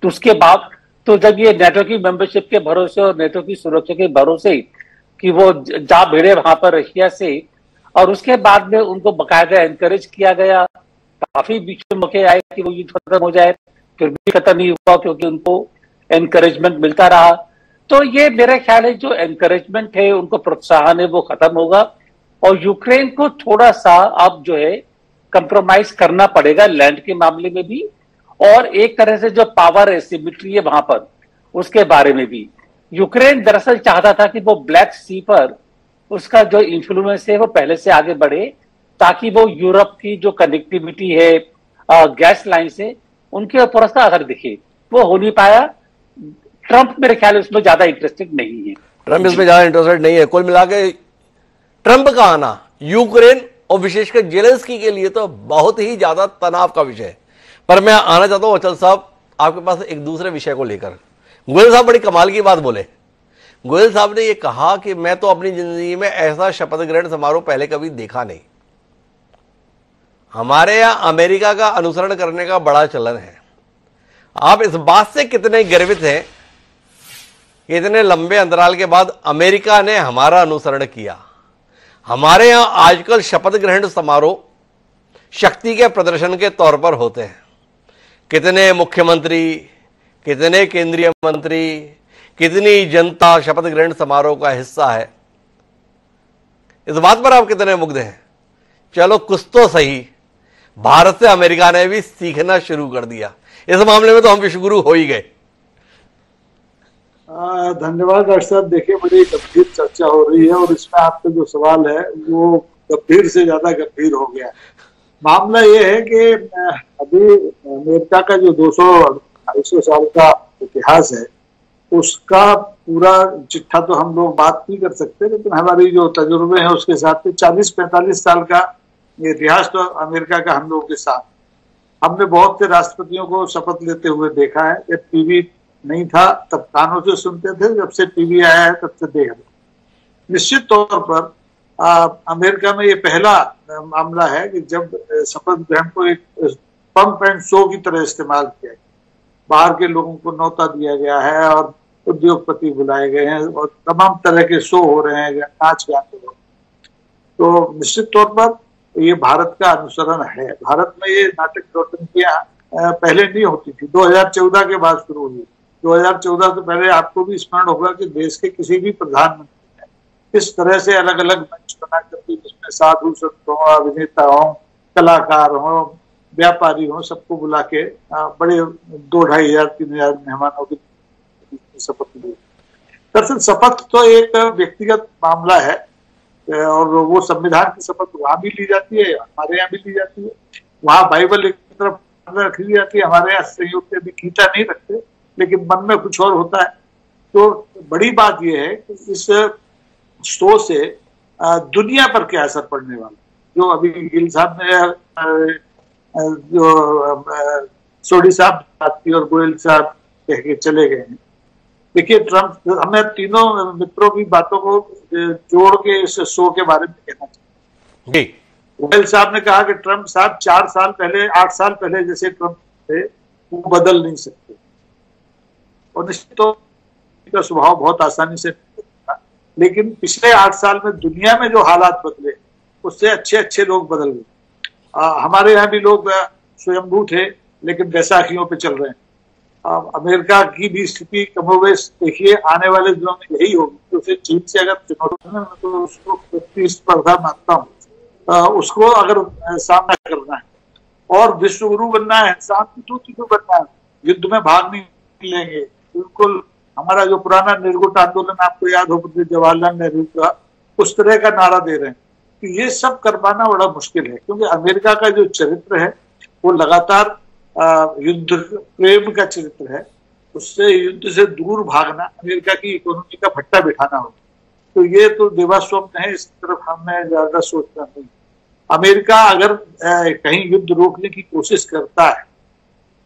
तो उसके बाद तो जब ये नेटो की मेंबरशिप के भरोसे और नेटो की सुरक्षा के भरोसे कि वो जा भिड़े वहां पर रशिया से, और उसके बाद में उनको बकायदा एनकरेज किया गया। काफी बीच में मौके आए कि वो युद्ध खत्म हो जाए, फिर भी खत्म नहीं हुआ क्योंकि उनको एनकरेजमेंट मिलता रहा। तो ये मेरा ख्याल है जो एनकरेजमेंट है, उनको प्रोत्साहन है, वो खत्म होगा और यूक्रेन को थोड़ा सा अब जो है कंप्रोमाइज करना पड़ेगा लैंड के मामले में भी, और एक तरह से जो पावर एसिमेट्री है वहां पर उसके बारे में भी। यूक्रेन दरअसल चाहता था कि वो ब्लैक सी पर उसका जो इन्फ्लुएंस है वो पहले से आगे बढ़े, ताकि वो यूरोप की जो कनेक्टिविटी है गैस लाइन से उनके ऊपर उसका असर दिखे। वो हो नहीं पाया। ट्रंप मेरे ख्याल उसमें ज्यादा इंटरेस्टेड नहीं है। ट्रंप इसमें ज्यादा इंटरेस्टेड नहीं है। कुल मिला के ट्रंप का आना यूक्रेन और विशेषकर जेलेंस्की के लिए तो बहुत ही ज्यादा तनाव का विषय है। पर मैं आना चाहता हूं अचल साहब आपके पास एक दूसरे विषय को लेकर। गोयल साहब बड़ी कमाल की बात बोले। गोयल साहब ने यह कहा कि मैं तो अपनी जिंदगी में ऐसा शपथ ग्रहण समारोह पहले कभी देखा नहीं। हमारे यहां अमेरिका का अनुसरण करने का बड़ा चलन है। आप इस बात से कितने गर्वित हैं कि इतने लंबे अंतराल के बाद अमेरिका ने हमारा अनुसरण किया? हमारे यहां आजकल शपथ ग्रहण समारोह शक्ति के प्रदर्शन के तौर पर होते हैं। कितने मुख्यमंत्री, कितने केंद्रीय मंत्री, कितनी जनता शपथ ग्रहण समारोह का हिस्सा है। इस बात पर आप कितने मुग्ध हैं? चलो कुछ तो सही, भारत से अमेरिका ने भी सीखना शुरू कर दिया। इस मामले में तो हम विश्वगुरु हो ही गए। धन्यवाद डॉक्टर साहब। देखिए बड़ी गंभीर चर्चा हो रही है और इसमें आपका जो सवाल है वो गंभीर से ज्यादा गंभीर हो गया। मामला ये है कि अभी अमेरिका का जो 200-250 साल का इतिहास है उसका पूरा चिट्ठा तो हम लोग बात नहीं कर सकते, लेकिन हमारी जो तजुर्बे है उसके साथ 40-45 साल का इतिहास तो अमेरिका का हम लोगों के साथ। हमने बहुत से राष्ट्रपतियों को शपथ लेते हुए देखा है। जब टीवी नहीं था तब कानों से सुनते थे, जब से टीवी आया है तब से देख रहे। निश्चित तौर पर अमेरिका में ये पहला मामला है कि जब शपथ ग्रहण को एक पंप एंड शो की तरह इस्तेमाल किया, बाहर के लोगों को न्योता दिया गया है और उद्योगपति बुलाए गए हैं और तमाम तरह के शो हो रहे हैं, नाच गाने हो। तो निश्चित तौर पर ये भारत का अनुसरण है। भारत में ये नाटक नौटंकियां पहले नहीं होती थी, 2014 के बाद शुरू हुई। 2014 से पहले आपको भी स्मरण होगा कि देश के किसी भी प्रधानमंत्री ने इस तरह से अलग अलग मंच बना करके, जिसमें साधु संतों, अभिनेता हो, कलाकार हो, व्यापारी हो, सबको बुला के बड़े 2,500-3,000 मेहमानों की शपथ ली। दरअसल शपथ तो एक व्यक्तिगत मामला है और वो संविधान की शपथ वहां भी ली जाती है, हमारे यहाँ भी ली जाती है। वहां बाइबल एक तरफ रखी जाती है, हमारे यहाँ संयोग से भी खींचा नहीं रखते, लेकिन मन में कुछ और होता है। तो बड़ी बात यह है कि इस शो से दुनिया पर क्या असर पड़ने वाला, जो अभी गिल साहब ने जो सोडी साहब बात की और गोयल साहब कह के चले गए हैं। देखिए, ट्रंप, हमें तीनों मित्रों की बातों को जोड़ के इस शो के बारे में कहना चाहिए। गोयल साहब ने कहा कि ट्रंप साहब 4 साल पहले, 8 साल पहले जैसे ट्रंप थे वो बदल नहीं सकते, और निश्चित तो का स्वभाव बहुत आसानी से, लेकिन पिछले 8 साल में दुनिया में जो हालात बदले उससे अच्छे अच्छे लोग बदल गए। हमारे यहाँ भी लोग स्वयंभू थे लेकिन बैसाखियों पे चल रहे हैं। अमेरिका की भी स्थिति कमोबेश देखिए आने वाले दिनों में यही होगी। तो उसे चीन से अगर चुनौती है तो उसको प्रतिस्पर्धा मानता हूँ, उसको अगर सामना करना है और विश्व गुरु बनना है, शांति दूत बनना है, युद्ध में भाग नहीं लेंगे। बिल्कुल हमारा जो पुराना निर्गुट आंदोलन आपको याद हो, जवाहरलाल नेहरू का, उस तरह का नारा दे रहे हैं। तो ये सब कर पाना बड़ा मुश्किल है, क्योंकि अमेरिका का जो चरित्र है वो लगातार युद्ध प्रेम का चरित्र है। उससे युद्ध से दूर भागना अमेरिका की इकोनॉमी का भट्टा बिठाना होगा। तो ये तो देवास्वप्न है, इस तरफ हमें ज्यादा सोचना नहीं। अमेरिका अगर कहीं युद्ध रोकने की कोशिश करता है,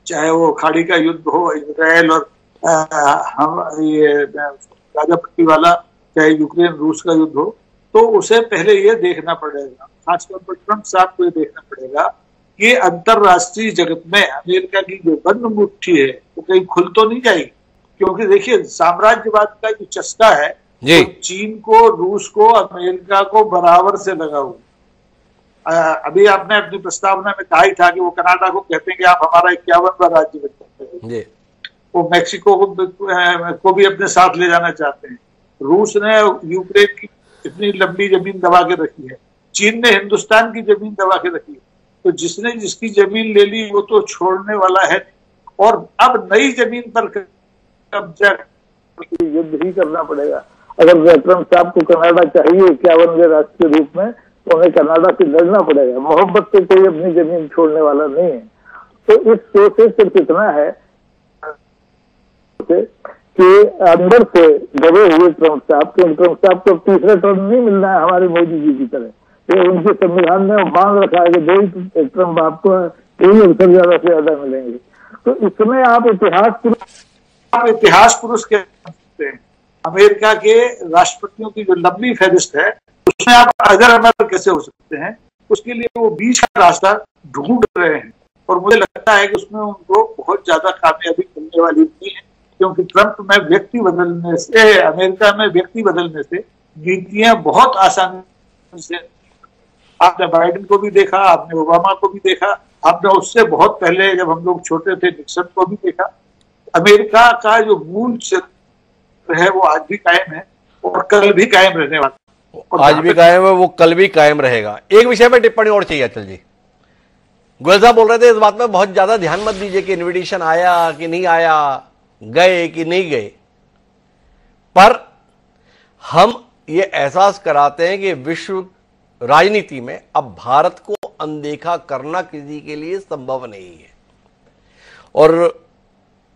चाहे वो खाड़ी का युद्ध हो, इजराइल और हम ये गाजा पट्टी वाला, चाहे यूक्रेन रूस का युद्ध हो, तो उसे पहले ये देखना पड़ेगा, खासतौर पर ट्रंप साहब को ये देखना पड़ेगा कि अंतरराष्ट्रीय जगत में अमेरिका की जो बंद मुट्ठी है वो कहीं खुल तो नहीं जाएगी। क्योंकि देखिए, साम्राज्यवाद का जो चस्का है तो चीन को, रूस को, अमेरिका को बराबर से लगा हुआ। अभी आपने अपनी प्रस्तावना में कहा ही था कि वो कनाडा को कहते हैं कि आप हमारा 51वां राज्य बन सकते हैं। वो मैक्सिको को भी अपने साथ ले जाना चाहते हैं। रूस ने यूक्रेन की इतनी लंबी जमीन दबा के रखी है, चीन ने हिंदुस्तान की जमीन दबा के रखी है। तो जिसने जिसकी जमीन ले ली वो तो छोड़ने वाला है, और अब नई जमीन पर कब्जा युद्ध ही करना पड़ेगा। अगर ट्रंप साहब को कनाडा चाहिए 51वें राष्ट्र के रूप में, तो उन्हें कनाडा से लड़ना पड़ेगा। मोहब्बत से कोई अपनी जमीन छोड़ने वाला नहीं है। तो इस शो से सिर्फ इतना है कि अंदर से दबे हुए ट्रंप साहब को तीसरा टर्म नहीं मिलना है हमारे मोदी जी की तरह। तो उनके संविधान में मांग रखा है कि 2 टर्म आपको यही अवसर ज्यादा से ज्यादा मिलेंगे। तो इसमें आप इतिहास पुरुष कह सकते हैं। अमेरिका के राष्ट्रपतियों की जो लंबी फहरिस्त है उसमें आप अजर अमर कैसे हो सकते हैं, उसके लिए वो बीच का रास्ता ढूंढ रहे हैं। और मुझे लगता है कि उसमें उनको बहुत ज्यादा कामयाबी मिलने वाली नहीं है, क्योंकि ट्रंप में व्यक्ति बदलने से, अमेरिका में व्यक्ति बदलने से नीतियां बहुत आसानी से, आपने बाइडेन को भी देखा, आपने ओबामा को भी देखा, आपने उससे बहुत पहले जब हम लोग छोटे थे निक्सन को भी देखा। अमेरिका का जो मूल चरित्र है वो आज भी कायम है और कल भी कायम रहने वाला है। आज भी कायम है, वो कल भी कायम रहेगा। एक विषय में टिप्पणी और चाहिए अचल जी। गोयल साहब बोल रहे थे इस बात में बहुत ज्यादा ध्यान मत दीजिए कि इन्विटेशन आया कि नहीं आया, गए कि नहीं गए, पर हम ये एहसास कराते हैं कि विश्व राजनीति में अब भारत को अनदेखा करना किसी के लिए संभव नहीं है। और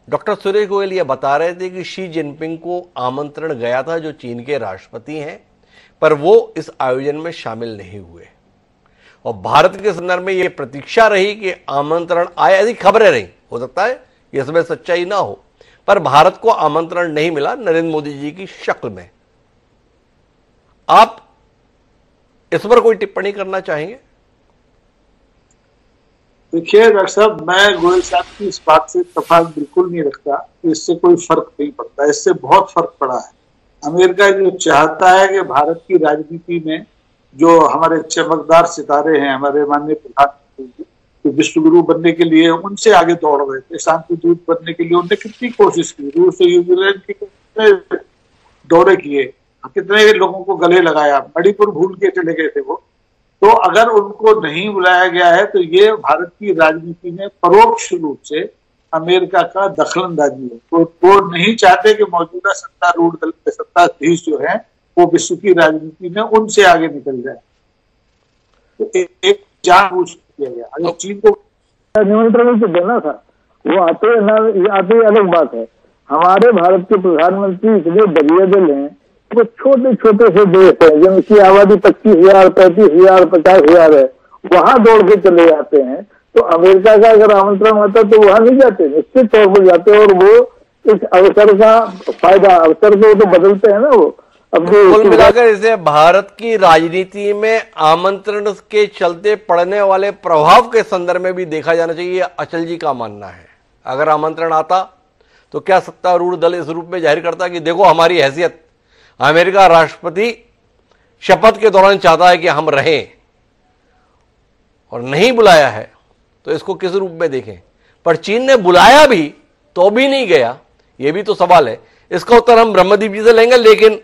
डॉक्टर सुरेश गोयल ये बता रहे थे कि शी जिनपिंग को आमंत्रण गया था, जो चीन के राष्ट्रपति हैं, पर वो इस आयोजन में शामिल नहीं हुए। और भारत के संदर्भ में ये प्रतीक्षा रही कि आमंत्रण आए, ऐसी खबरें रही, हो सकता है ये इसमें सच्चाई ना हो, पर भारत को आमंत्रण नहीं मिला नरेंद्र मोदी जी की शक्ल में। आप इस पर कोई टिप्पणी करना चाहेंगे? देखिए डॉक्टर साहब, मैं गोयल साहब की इस बात से इत्तेफाक बिल्कुल नहीं रखता। इससे कोई फर्क नहीं पड़ता, इससे बहुत फर्क पड़ा है। अमेरिका जो चाहता है कि भारत की राजनीति में जो हमारे चमकदार सितारे हैं, हमारे माननीय प्रधानमंत्री तो विश्व गुरु बनने के लिए उनसे आगे दौड़ रहे थे, शांति दूत बनने के लिए उन्होंने कितनी कोशिश की, रूस और यूक्रेन के कितने दौरे किए, कितने लोगों को गले लगाया, मणिपुर भूल के चले गए थे वो। तो अगर उनको नहीं बुलाया गया है तो ये भारत की राजनीति में परोक्ष रूप से अमेरिका का दखलंदाजी है। तो वो नहीं चाहते कि मौजूदा सत्तारूढ़ दल के सत्ताधीश जो है वो विश्व की राजनीति में उनसे आगे निकल जाए। तो एक जानबूझ किया गया। अगर चीन को निमंत्रण तो देना था, वो आते अलग बात है। हमारे भारत के प्रधानमंत्री इतने दरियादिल हैं, वो छोटे छोटे से देश है जिनकी आबादी 25,000, 35,000, 50,000 है, वहां दौड़ के चले जाते हैं। तो अमेरिका का अगर आमंत्रण होता तो वहां नहीं जाते, निश्चित तौर पर जाते, और वो इस अवसर का फायदा, अवसर को तो बदलते हैं ना वो। अब कुल मिलाकर इसे भारत की राजनीति में आमंत्रण के चलते पड़ने वाले प्रभाव के संदर्भ में भी देखा जाना चाहिए। अचल जी का मानना है अगर आमंत्रण आता तो क्या सत्तारूढ़ दल इस रूप में जाहिर करता कि देखो हमारी हैसियत, अमेरिका राष्ट्रपति शपथ के दौरान चाहता है कि हम रहें और नहीं बुलाया है तो इसको किस रूप में देखें। पर चीन ने बुलाया भी तो भी नहीं गया, यह भी तो सवाल है। इसका उत्तर हम ब्रह्मदीप जी से लेंगे, लेकिन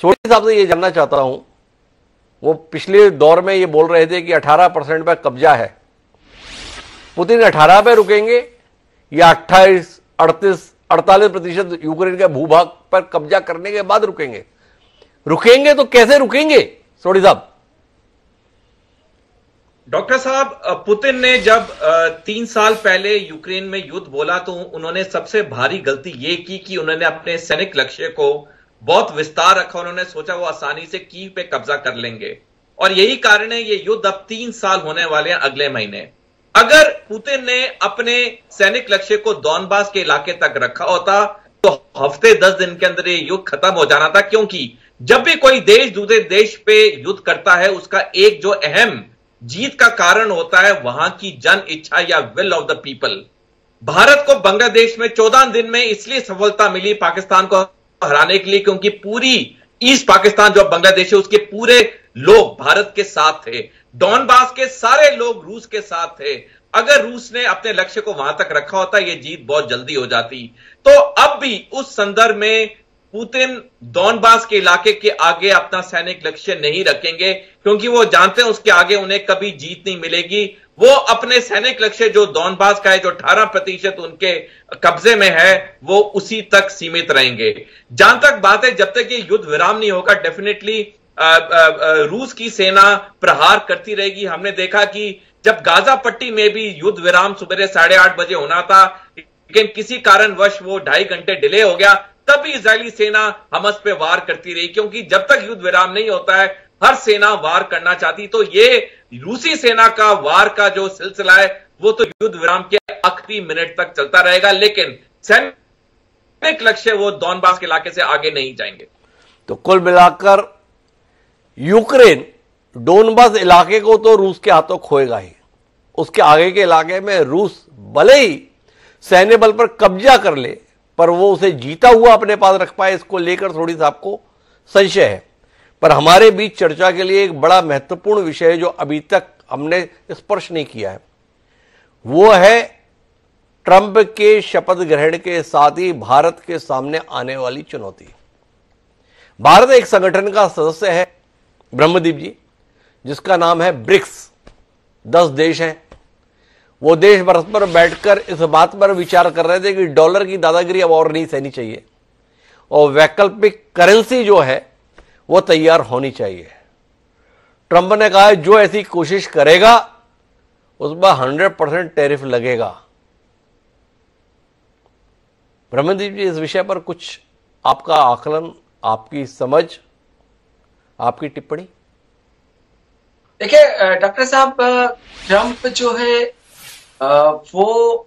सोनी साहब से ये जानना चाहता हूं, वो पिछले दौर में ये बोल रहे थे कि 18% पर कब्जा है, पुतिन 18 पे रुकेंगे या 28, 38, 48% यूक्रेन के भूभाग पर कब्जा करने के बाद रुकेंगे तो कैसे रुकेंगे सोनी साहब? डॉक्टर साहब, पुतिन ने जब 3 साल पहले यूक्रेन में युद्ध बोला तो उन्होंने सबसे भारी गलती ये की कि उन्होंने अपने सैनिक लक्ष्य को बहुत विस्तार रखा। उन्होंने सोचा वो आसानी से कीव पे कब्जा कर लेंगे, और यही कारण है ये युद्ध अब 3 साल होने वाले हैं अगले महीने। अगर पुतिन ने अपने सैनिक लक्ष्य को डॉनबास के इलाके तक रखा होता तो हफ्ते 10 दिन के अंदर ये युद्ध खत्म हो जाना था, क्योंकि जब भी कोई देश दूसरे देश पे युद्ध करता है उसका एक जो अहम जीत का कारण होता है वहां की जन इच्छा या will of the people. Bharat को बांग्लादेश में 14 दिन में इसलिए सफलता मिली पाकिस्तान को हराने के लिए क्योंकि पूरी ईस्ट पाकिस्तान जो बांग्लादेश है उसके पूरे लोग भारत के साथ थे, डॉनबास के सारे लोग रूस के साथ थे। अगर रूस ने अपने लक्ष्य को वहां तक रखा होता ये जीत बहुत जल्दी हो जाती। तो अब भी उस संदर्भ में पुतिन डॉनबास के इलाके के आगे अपना सैनिक लक्ष्य नहीं रखेंगे, क्योंकि वो जानते हैं उसके आगे उन्हें कभी जीत नहीं मिलेगी। वो अपने सैनिक लक्ष्य जो डॉनबास का है, जो 18% उनके कब्जे में है, वो उसी तक सीमित रहेंगे। जहां तक बात है, जब तक ये युद्ध विराम नहीं होगा डेफिनेटली रूस की सेना प्रहार करती रहेगी। हमने देखा कि जब गाजा पट्टी में भी युद्ध विराम सुबह 8:30 बजे होना था, लेकिन किसी कारणवश वो 2.5 घंटे डिले हो गया, तब भी इजरायली सेना हमस पे वार करती रही, क्योंकि जब तक युद्ध विराम नहीं होता है हर सेना वार करना चाहती। तो ये रूसी सेना का वार का जो सिलसिला है वो तो युद्ध विराम के आखिरी मिनट तक चलता रहेगा, लेकिन सैनिक लक्ष्य वो डॉनबास के इलाके से आगे नहीं जाएंगे। तो कुल मिलाकर यूक्रेन डोनबास इलाके को तो रूस के हाथों खोएगा ही, उसके आगे के इलाके में रूस भले ही सैन्य बल पर कब्जा कर ले पर वो उसे जीता हुआ अपने पास रख पाए, इसको लेकर थोड़ी सा आपको संशय है। पर हमारे बीच चर्चा के लिए एक बड़ा महत्वपूर्ण विषय है जो अभी तक हमने स्पर्श नहीं किया है, वो है ट्रंप के शपथ ग्रहण के साथ ही भारत के सामने आने वाली चुनौती। भारत एक संगठन का सदस्य है ब्रह्मदीप जी, जिसका नाम है ब्रिक्स। 10 देश हैं। वो देश परस्पर बैठकर इस बात पर विचार कर रहे थे कि डॉलर की दादागिरी अब और नहीं सहनी चाहिए और वैकल्पिक करेंसी जो है वो तैयार होनी चाहिए। ट्रंप ने कहा जो ऐसी कोशिश करेगा उस पर 100% टैरिफ लगेगा। ब्रह्मदीप जी, इस विषय पर कुछ आपका आकलन, आपकी समझ, आपकी टिप्पणी? देखिए डॉक्टर साहब, ट्रंप जो है वो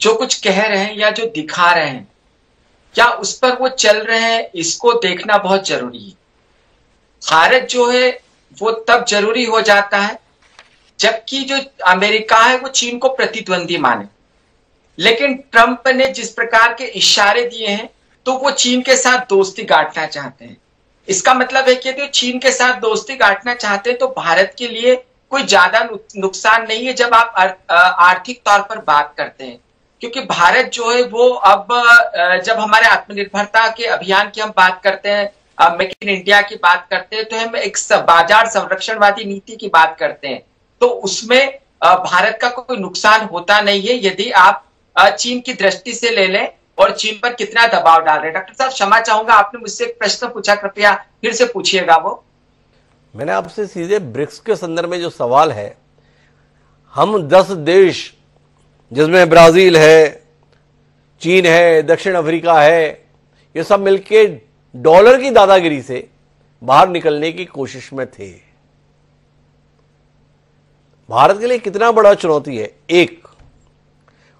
जो कुछ कह रहे हैं या जो दिखा रहे हैं, क्या उस पर वो चल रहे हैं, इसको देखना बहुत जरूरी है। भारत जो है वो तब जरूरी हो जाता है जबकि जो अमेरिका है वो चीन को प्रतिद्वंदी माने। लेकिन ट्रंप ने जिस प्रकार के इशारे दिए हैं तो वो चीन के साथ दोस्ती गांठना चाहते हैं। इसका मतलब है कि यदि चीन के साथ दोस्ती काटना चाहते हैं तो भारत के लिए कोई ज्यादा नुकसान नहीं है जब आप आर्थिक तौर पर बात करते हैं, क्योंकि भारत जो है वो अब जब हमारे आत्मनिर्भरता के अभियान की हम बात करते हैं, मेक इन इंडिया की बात करते हैं, तो हम एक बाजार संरक्षणवादी नीति की बात करते हैं, तो उसमें भारत का कोई नुकसान होता नहीं है यदि आप चीन की दृष्टि से ले लें और चीन पर कितना दबाव डाल रहे हैं। डॉक्टर साहब क्षमा चाहूंगा, आपने मुझसे एक प्रश्न पूछा, कृपया फिर से पूछिएगा। वो मैंने आपसे सीधे ब्रिक्स के संदर्भ में जो सवाल है, हम 10 देश जिसमें ब्राजील है, चीन है, दक्षिण अफ्रीका है, ये सब मिलके डॉलर की दादागिरी से बाहर निकलने की कोशिश में थे। भारत के लिए कितना बड़ा चुनौती है, एक,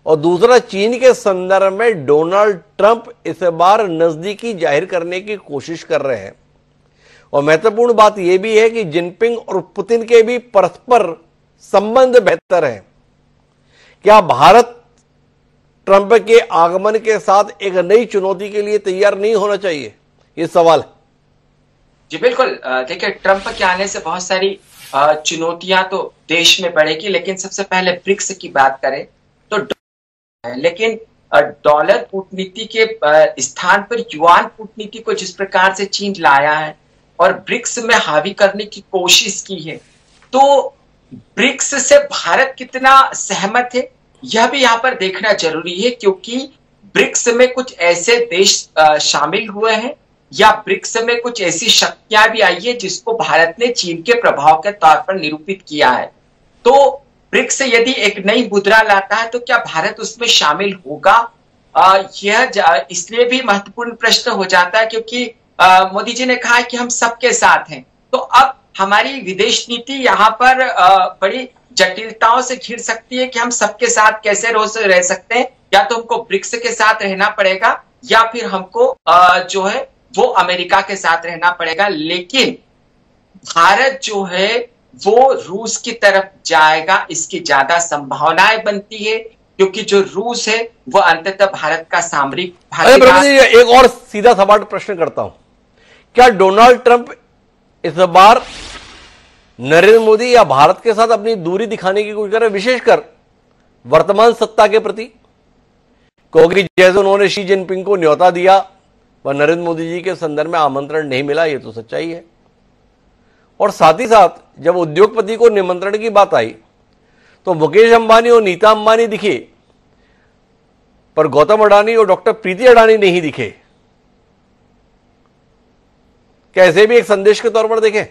और दूसरा चीन के संदर्भ में डोनाल्ड ट्रंप इस बार नजदीकी जाहिर करने की कोशिश कर रहे हैं। और महत्वपूर्ण बात यह भी है कि जिनपिंग और पुतिन के भी परस्पर संबंध बेहतर हैं। क्या भारत ट्रंप के आगमन के साथ एक नई चुनौती के लिए तैयार नहीं होना चाहिए, ये सवाल है। जी बिल्कुल, देखिए ट्रंप के आने से बहुत सारी चुनौतियां तो देश में बढ़ेगी, लेकिन सबसे पहले ब्रिक्स की बात करें तो लेकिन डॉलर कूटनीति के स्थान पर युआन कूटनीति को जिस प्रकार से चीन लाया है और ब्रिक्स में हावी करने की कोशिश की है, तो ब्रिक्स से भारत कितना सहमत है यह भी यहाँ पर देखना जरूरी है, क्योंकि ब्रिक्स में कुछ ऐसे देश शामिल हुए हैं या ब्रिक्स में कुछ ऐसी शक्तियां भी आई है जिसको भारत ने चीन के प्रभाव के तौर पर निरूपित किया है। तो ब्रिक्स यदि एक नई मुद्रा लाता है तो क्या भारत उसमें शामिल होगा? यह इसलिए भी महत्वपूर्ण प्रश्न हो जाता है क्योंकि मोदी जी ने कहा है कि हम सबके साथ हैं। तो अब हमारी विदेश नीति यहाँ पर बड़ी जटिलताओं से घिर सकती है कि हम सबके साथ कैसे रह सकते हैं। या तो हमको ब्रिक्स के साथ रहना पड़ेगा या फिर हमको जो है वो अमेरिका के साथ रहना पड़ेगा। लेकिन भारत जो है वो रूस की तरफ जाएगा, इसकी ज्यादा संभावनाएं बनती है, क्योंकि जो रूस है वो अंततः भारत का सामरिक भागीदार। एक और सीधा सवाल प्रश्न करता हूं, क्या डोनाल्ड ट्रंप इस बार नरेंद्र मोदी या भारत के साथ अपनी दूरी दिखाने की कोशिश कर रहे, विशेषकर वर्तमान सत्ता के प्रति? क्योंकि जैसे उन्होंने शी जिनपिंग को न्योता दिया वह नरेंद्र मोदी जी के संदर्भ में आमंत्रण नहीं मिला, ये तो सच्चाई है। और साथ ही साथ जब उद्योगपति को निमंत्रण की बात आई तो मुकेश अंबानी और नीता अंबानी दिखे, पर गौतम अडानी और डॉक्टर प्रीति अडानी नहीं दिखे। कैसे भी एक संदेश के तौर पर देखें?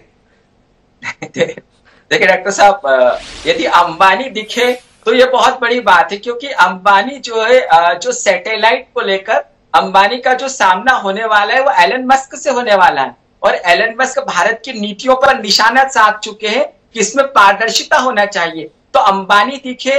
देखिए डॉक्टर साहब, यदि अंबानी दिखे तो ये बहुत बड़ी बात है, क्योंकि अंबानी जो है जो सैटेलाइट को लेकर अंबानी का जो सामना होने वाला है वो एलन मस्क से होने वाला है। और एलन मस्क भारत की नीतियों पर निशाना साध चुके हैं कि इसमें पारदर्शिता होना चाहिए। तो अंबानी दिखे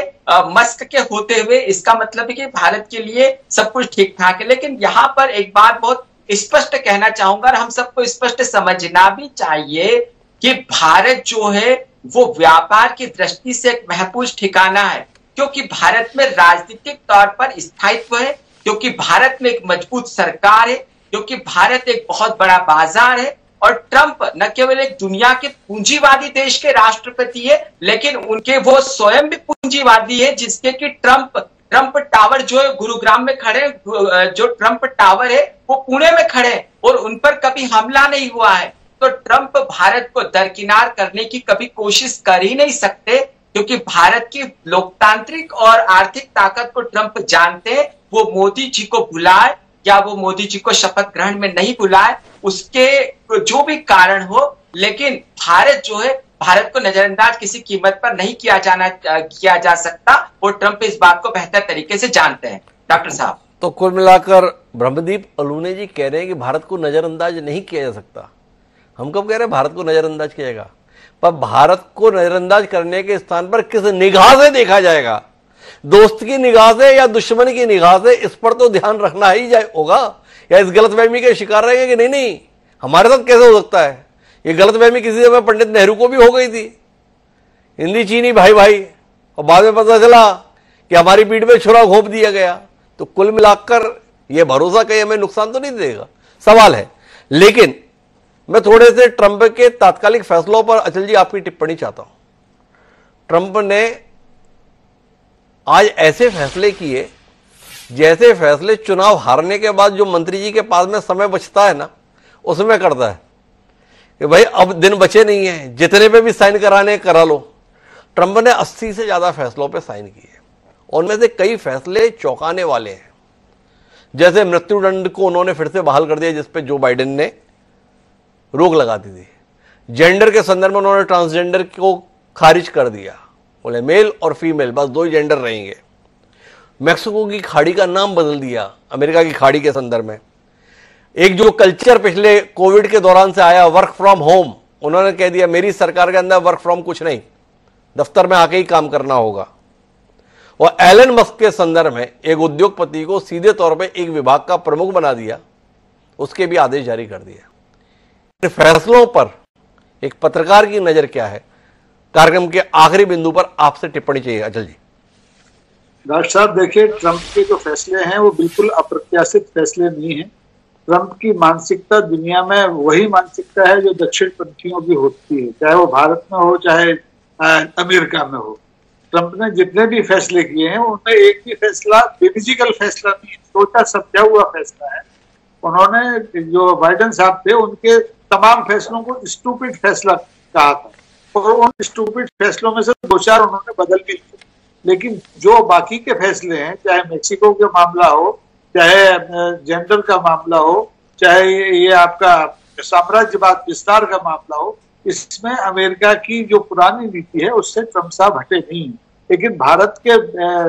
मस्क के होते हुए, इसका मतलब है कि भारत के लिए सब कुछ ठीक ठाक है। लेकिन यहाँ पर एक बात बहुत स्पष्ट कहना चाहूंगा और हम सबको स्पष्ट समझना भी चाहिए कि भारत जो है वो व्यापार की दृष्टि से एक महफूज ठिकाना है, क्योंकि भारत में राजनीतिक तौर पर स्थायित्व है, क्योंकि भारत में एक मजबूत सरकार है, क्योंकि भारत एक बहुत बड़ा बाजार है। और ट्रंप न केवल एक दुनिया के पूंजीवादी देश के राष्ट्रपति है, लेकिन उनके वो स्वयं भी पूंजीवादी है, जिसके कि ट्रंप टावर जो है गुरुग्राम में खड़े, जो ट्रंप टावर है वो पुणे में खड़े और उन पर कभी हमला नहीं हुआ है। तो ट्रंप भारत को दरकिनार करने की कभी कोशिश कर ही नहीं सकते, क्योंकि भारत की लोकतांत्रिक और आर्थिक ताकत को ट्रंप जानते हैं। वो मोदी जी को बुलाए या वो मोदी जी को शपथ ग्रहण में नहीं बुलाए, उसके जो भी कारण हो, लेकिन भारत जो है, भारत को नजरअंदाज किसी कीमत पर नहीं किया जा सकता। और ट्रंप इस बात को बेहतर तरीके से जानते हैं। डॉक्टर साहब, तो कुल मिलाकर ब्रह्मदीप अलूने जी कह रहे हैं कि भारत को नजरअंदाज नहीं किया जा सकता। हम कब कह रहे हैं भारत को नजरअंदाज किया जाएगा? पर भारत को नजरअंदाज करने के स्थान पर किस निगाह से देखा जाएगा, दोस्त की निगाह से या दुश्मन की निगाह से, इस पर तो ध्यान रखना ही होगा। या इस गलतफहमी के शिकार रहेंगे कि नहीं नहीं हमारे साथ कैसे हो सकता है? ये गलतफहमी किसी समय पंडित नेहरू को भी हो गई थी, हिंदी चीनी भाई भाई, और बाद में पता चला कि हमारी पीठ में छुरा घोंप दिया गया। तो कुल मिलाकर यह भरोसा कहीं हमें नुकसान तो नहीं देगा, सवाल है। लेकिन मैं थोड़े से ट्रंप के तात्कालिक फैसलों पर अचल जी आपकी टिप्पणी चाहता हूं। ट्रंप ने आज ऐसे फैसले किए जैसे फैसले चुनाव हारने के बाद जो मंत्री जी के पास में समय बचता है ना, उसमें करता है कि भाई अब दिन बचे नहीं है, जितने पे भी साइन कराने करा लो। ट्रंप ने 80 से ज्यादा फैसलों पे साइन किए, उनमें से कई फैसले चौंकाने वाले हैं। जैसे मृत्युदंड को उन्होंने फिर से बहाल कर दिया, जिसपे जो बाइडेन ने रोक लगा दी थी। जेंडर के संदर्भ में उन्होंने ट्रांसजेंडर को खारिज कर दिया, बोले मेल और फीमेल बस 2 ही जेंडर रहेंगे। मैक्सिको की खाड़ी का नाम बदल दिया अमेरिका की खाड़ी के संदर्भ में। एक जो कल्चर पिछले कोविड के दौरान से आया, वर्क फ्रॉम होम, उन्होंने कह दिया मेरी सरकार के अंदर वर्क फ्रॉम कुछ नहीं, दफ्तर में आके ही काम करना होगा। और एलन मस्क के संदर्भ में एक उद्योगपति को सीधे तौर पे एक विभाग का प्रमुख बना दिया, उसके भी आदेश जारी कर दिया। इन फैसलों पर एक पत्रकार की नजर क्या है? कार्यक्रम के आखिरी बिंदु पर आपसे टिप्पणी चाहिए अचल जी। डॉक्टर साहब देखिए, ट्रंप के जो फैसले हैं वो बिल्कुल अप्रत्याशित फैसले नहीं है। ट्रंप की मानसिकता दुनिया में वही मानसिकता है जो दक्षिण पंथियों की होती है, चाहे वो भारत में हो चाहे अमेरिका में हो। ट्रंप ने जितने भी फैसले किए हैं उनमें एक भी फैसला फिजिकल फैसला नहीं, सोचा समझा हुआ फैसला है। उन्होंने जो बाइडेन साहब थे उनके तमाम फैसलों को स्टूपिड फैसला कहा था, और उन स्टूपिड फैसलों में से 2-4 उन्होंने बदल भी लिए। लेकिन जो बाकी के फैसले हैं, चाहे मेक्सिको का मामला हो, चाहे जेंडर का मामला हो, चाहे ये आपका साम्राज्यवाद विस्तार का मामला हो, इसमें अमेरिका की जो पुरानी नीति है उससे ट्रंप साहब हटे नहीं। लेकिन भारत के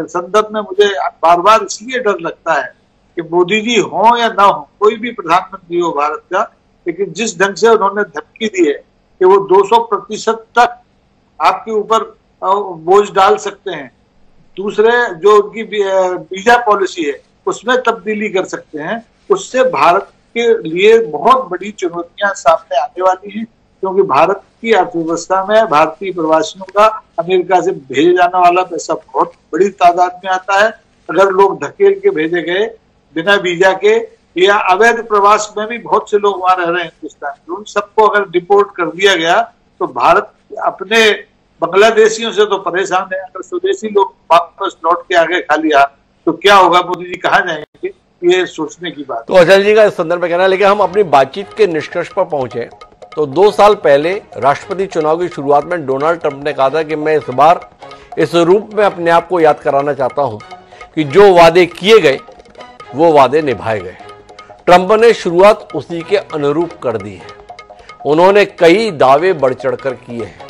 संदर्भ में मुझे बार बार इसलिए डर लगता है कि मोदी जी हो या ना हो, कोई भी प्रधानमंत्री हो भारत का, लेकिन जिस ढंग से उन्होंने धमकी दी है कि वो 200% तक आपके ऊपर बोझ डाल सकते हैं, दूसरे जो उनकी वीजा पॉलिसी है उसमें तब्दीली कर सकते हैं, उससे भारत के लिए बहुत बड़ी चुनौतियां सामने आने वाली हैं। क्योंकि भारत की अर्थव्यवस्था में भारतीय प्रवासियों का अमेरिका से भेजे जाने वाला पैसा बहुत बड़ी तादाद में आता है। अगर लोग धकेल के भेजे गए बिना वीजा के, या अवैध प्रवास में भी बहुत से लोग वहां रह रहे हैं हिंदुस्तान में, उन सबको अगर डिपोर्ट कर दिया गया तो भारत अपने बांग्लादेशियों से तो परेशान है। अगर स्वदेशी लोग वापस लौट के आगे खाली हाथ तो क्या होगा, मोदी जी कहाँ जाएंगे, ये सोचने की बात। तो अचल जी का इस संदर्भ में कहना, लेकिन हम अपनी बातचीत के निष्कर्ष पर पहुंचे तो 2 साल पहले राष्ट्रपति चुनाव की शुरुआत में डोनाल्ड ट्रंप ने कहा था कि मैं इस बार इस रूप में अपने आप को याद कराना चाहता हूं कि जो वादे किए गए वो वादे निभाए गए। ट्रंप ने शुरुआत उसी के अनुरूप कर दी है। उन्होंने कई दावे बढ़ चढ़कर किए हैं।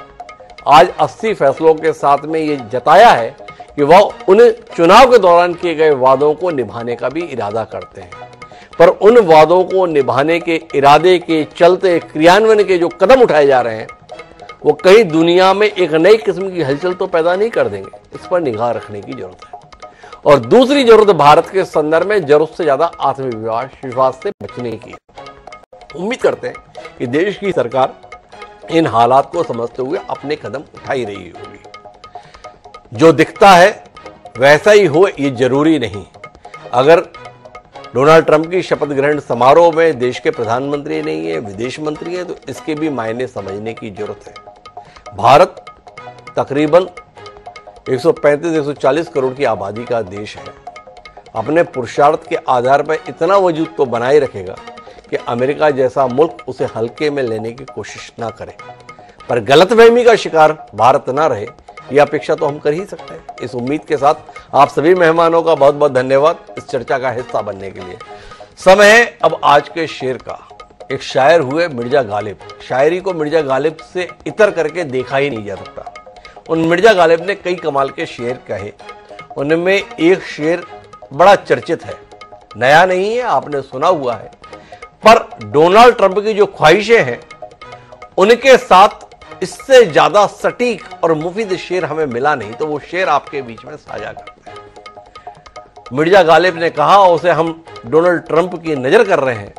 आज 80 फैसलों के साथ में ये जताया है कि वह उन चुनाव के दौरान किए गए वादों को निभाने का भी इरादा करते हैं। पर उन वादों को निभाने के इरादे के चलते क्रियान्वयन के जो कदम उठाए जा रहे हैं वो कई दुनिया में एक नई किस्म की हलचल तो पैदा नहीं कर देंगे। इस पर निगाह रखने की जरूरत है। और दूसरी जरूरत भारत के संदर्भ में जरूरत से ज्यादा आत्मविश्वास से बचने की। उम्मीद करते हैं कि देश की सरकार इन हालात को समझते हुए अपने कदम उठा ही रही होगी। जो दिखता है वैसा ही हो ये जरूरी नहीं। अगर डोनाल्ड ट्रंप की शपथ ग्रहण समारोह में देश के प्रधानमंत्री नहीं है, विदेश मंत्री है, तो इसके भी मायने समझने की जरूरत है। भारत तकरीबन 135-140 करोड़ की आबादी का देश है। अपने पुरुषार्थ के आधार पर इतना वजूद तो बनाए रखेगा कि अमेरिका जैसा मुल्क उसे हल्के में लेने की कोशिश ना करे। पर गलतफहमी का शिकार भारत ना रहे, यह अपेक्षा तो हम कर ही सकते हैं। इस उम्मीद के साथ आप सभी मेहमानों का बहुत बहुत धन्यवाद इस चर्चा का हिस्सा बनने के लिए। समय है अब आज के शेर का। एक शायर हुए मिर्जा गालिब। शायरी को मिर्जा गालिब से इतर करके देखा ही नहीं जा सकता। उन मिर्जा गालिब ने कई कमाल के शेर कहे। उनमें एक शेर बड़ा चर्चित है, नया नहीं है, आपने सुना हुआ है। पर डोनाल्ड ट्रंप की जो ख्वाहिशें हैं उनके साथ इससे ज्यादा सटीक और मुफीद शेर हमें मिला नहीं, तो वो शेर आपके बीच में साझा करते हैं। मिर्जा गालिब ने कहा, उसे हम डोनाल्ड ट्रंप की नजर कर रहे हैं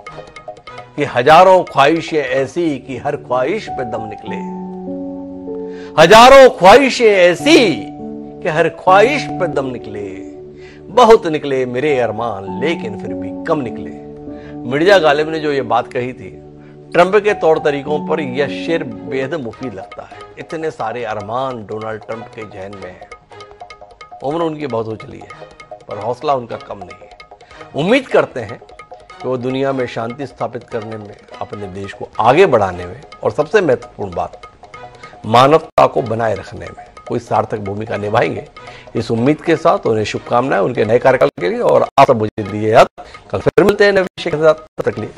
कि हजारों ख्वाहिशें ऐसी कि हर ख्वाहिश पे दम निकले। हजारों ख्वाहिशें ऐसी कि हर ख्वाहिश पे दम निकले। बहुत निकले मेरे अरमान लेकिन फिर भी कम निकले। मिर्जा गालिब ने जो ये बात कही थी, ट्रंप के तौर तरीकों पर यह शेर बेहद मुफीद लगता है। इतने सारे अरमान डोनाल्ड ट्रंप के जहन में है। उम्र उनकी बहुत हो चली है, पर हौसला उनका कम नहीं है। उम्मीद करते हैं कि वो दुनिया में शांति स्थापित करने में, अपने देश को आगे बढ़ाने में और सबसे महत्वपूर्ण बात मानवता को बनाए रखने में कोई सार्थक भूमिका निभाएंगे। इस उम्मीद के साथ उन्हें शुभकामनाएं उनके नए कार्यकाल के लिए। और आप सब मुझे दिए याद, कल फिर मिलते हैं नए विषय के साथ। तब तक के लिए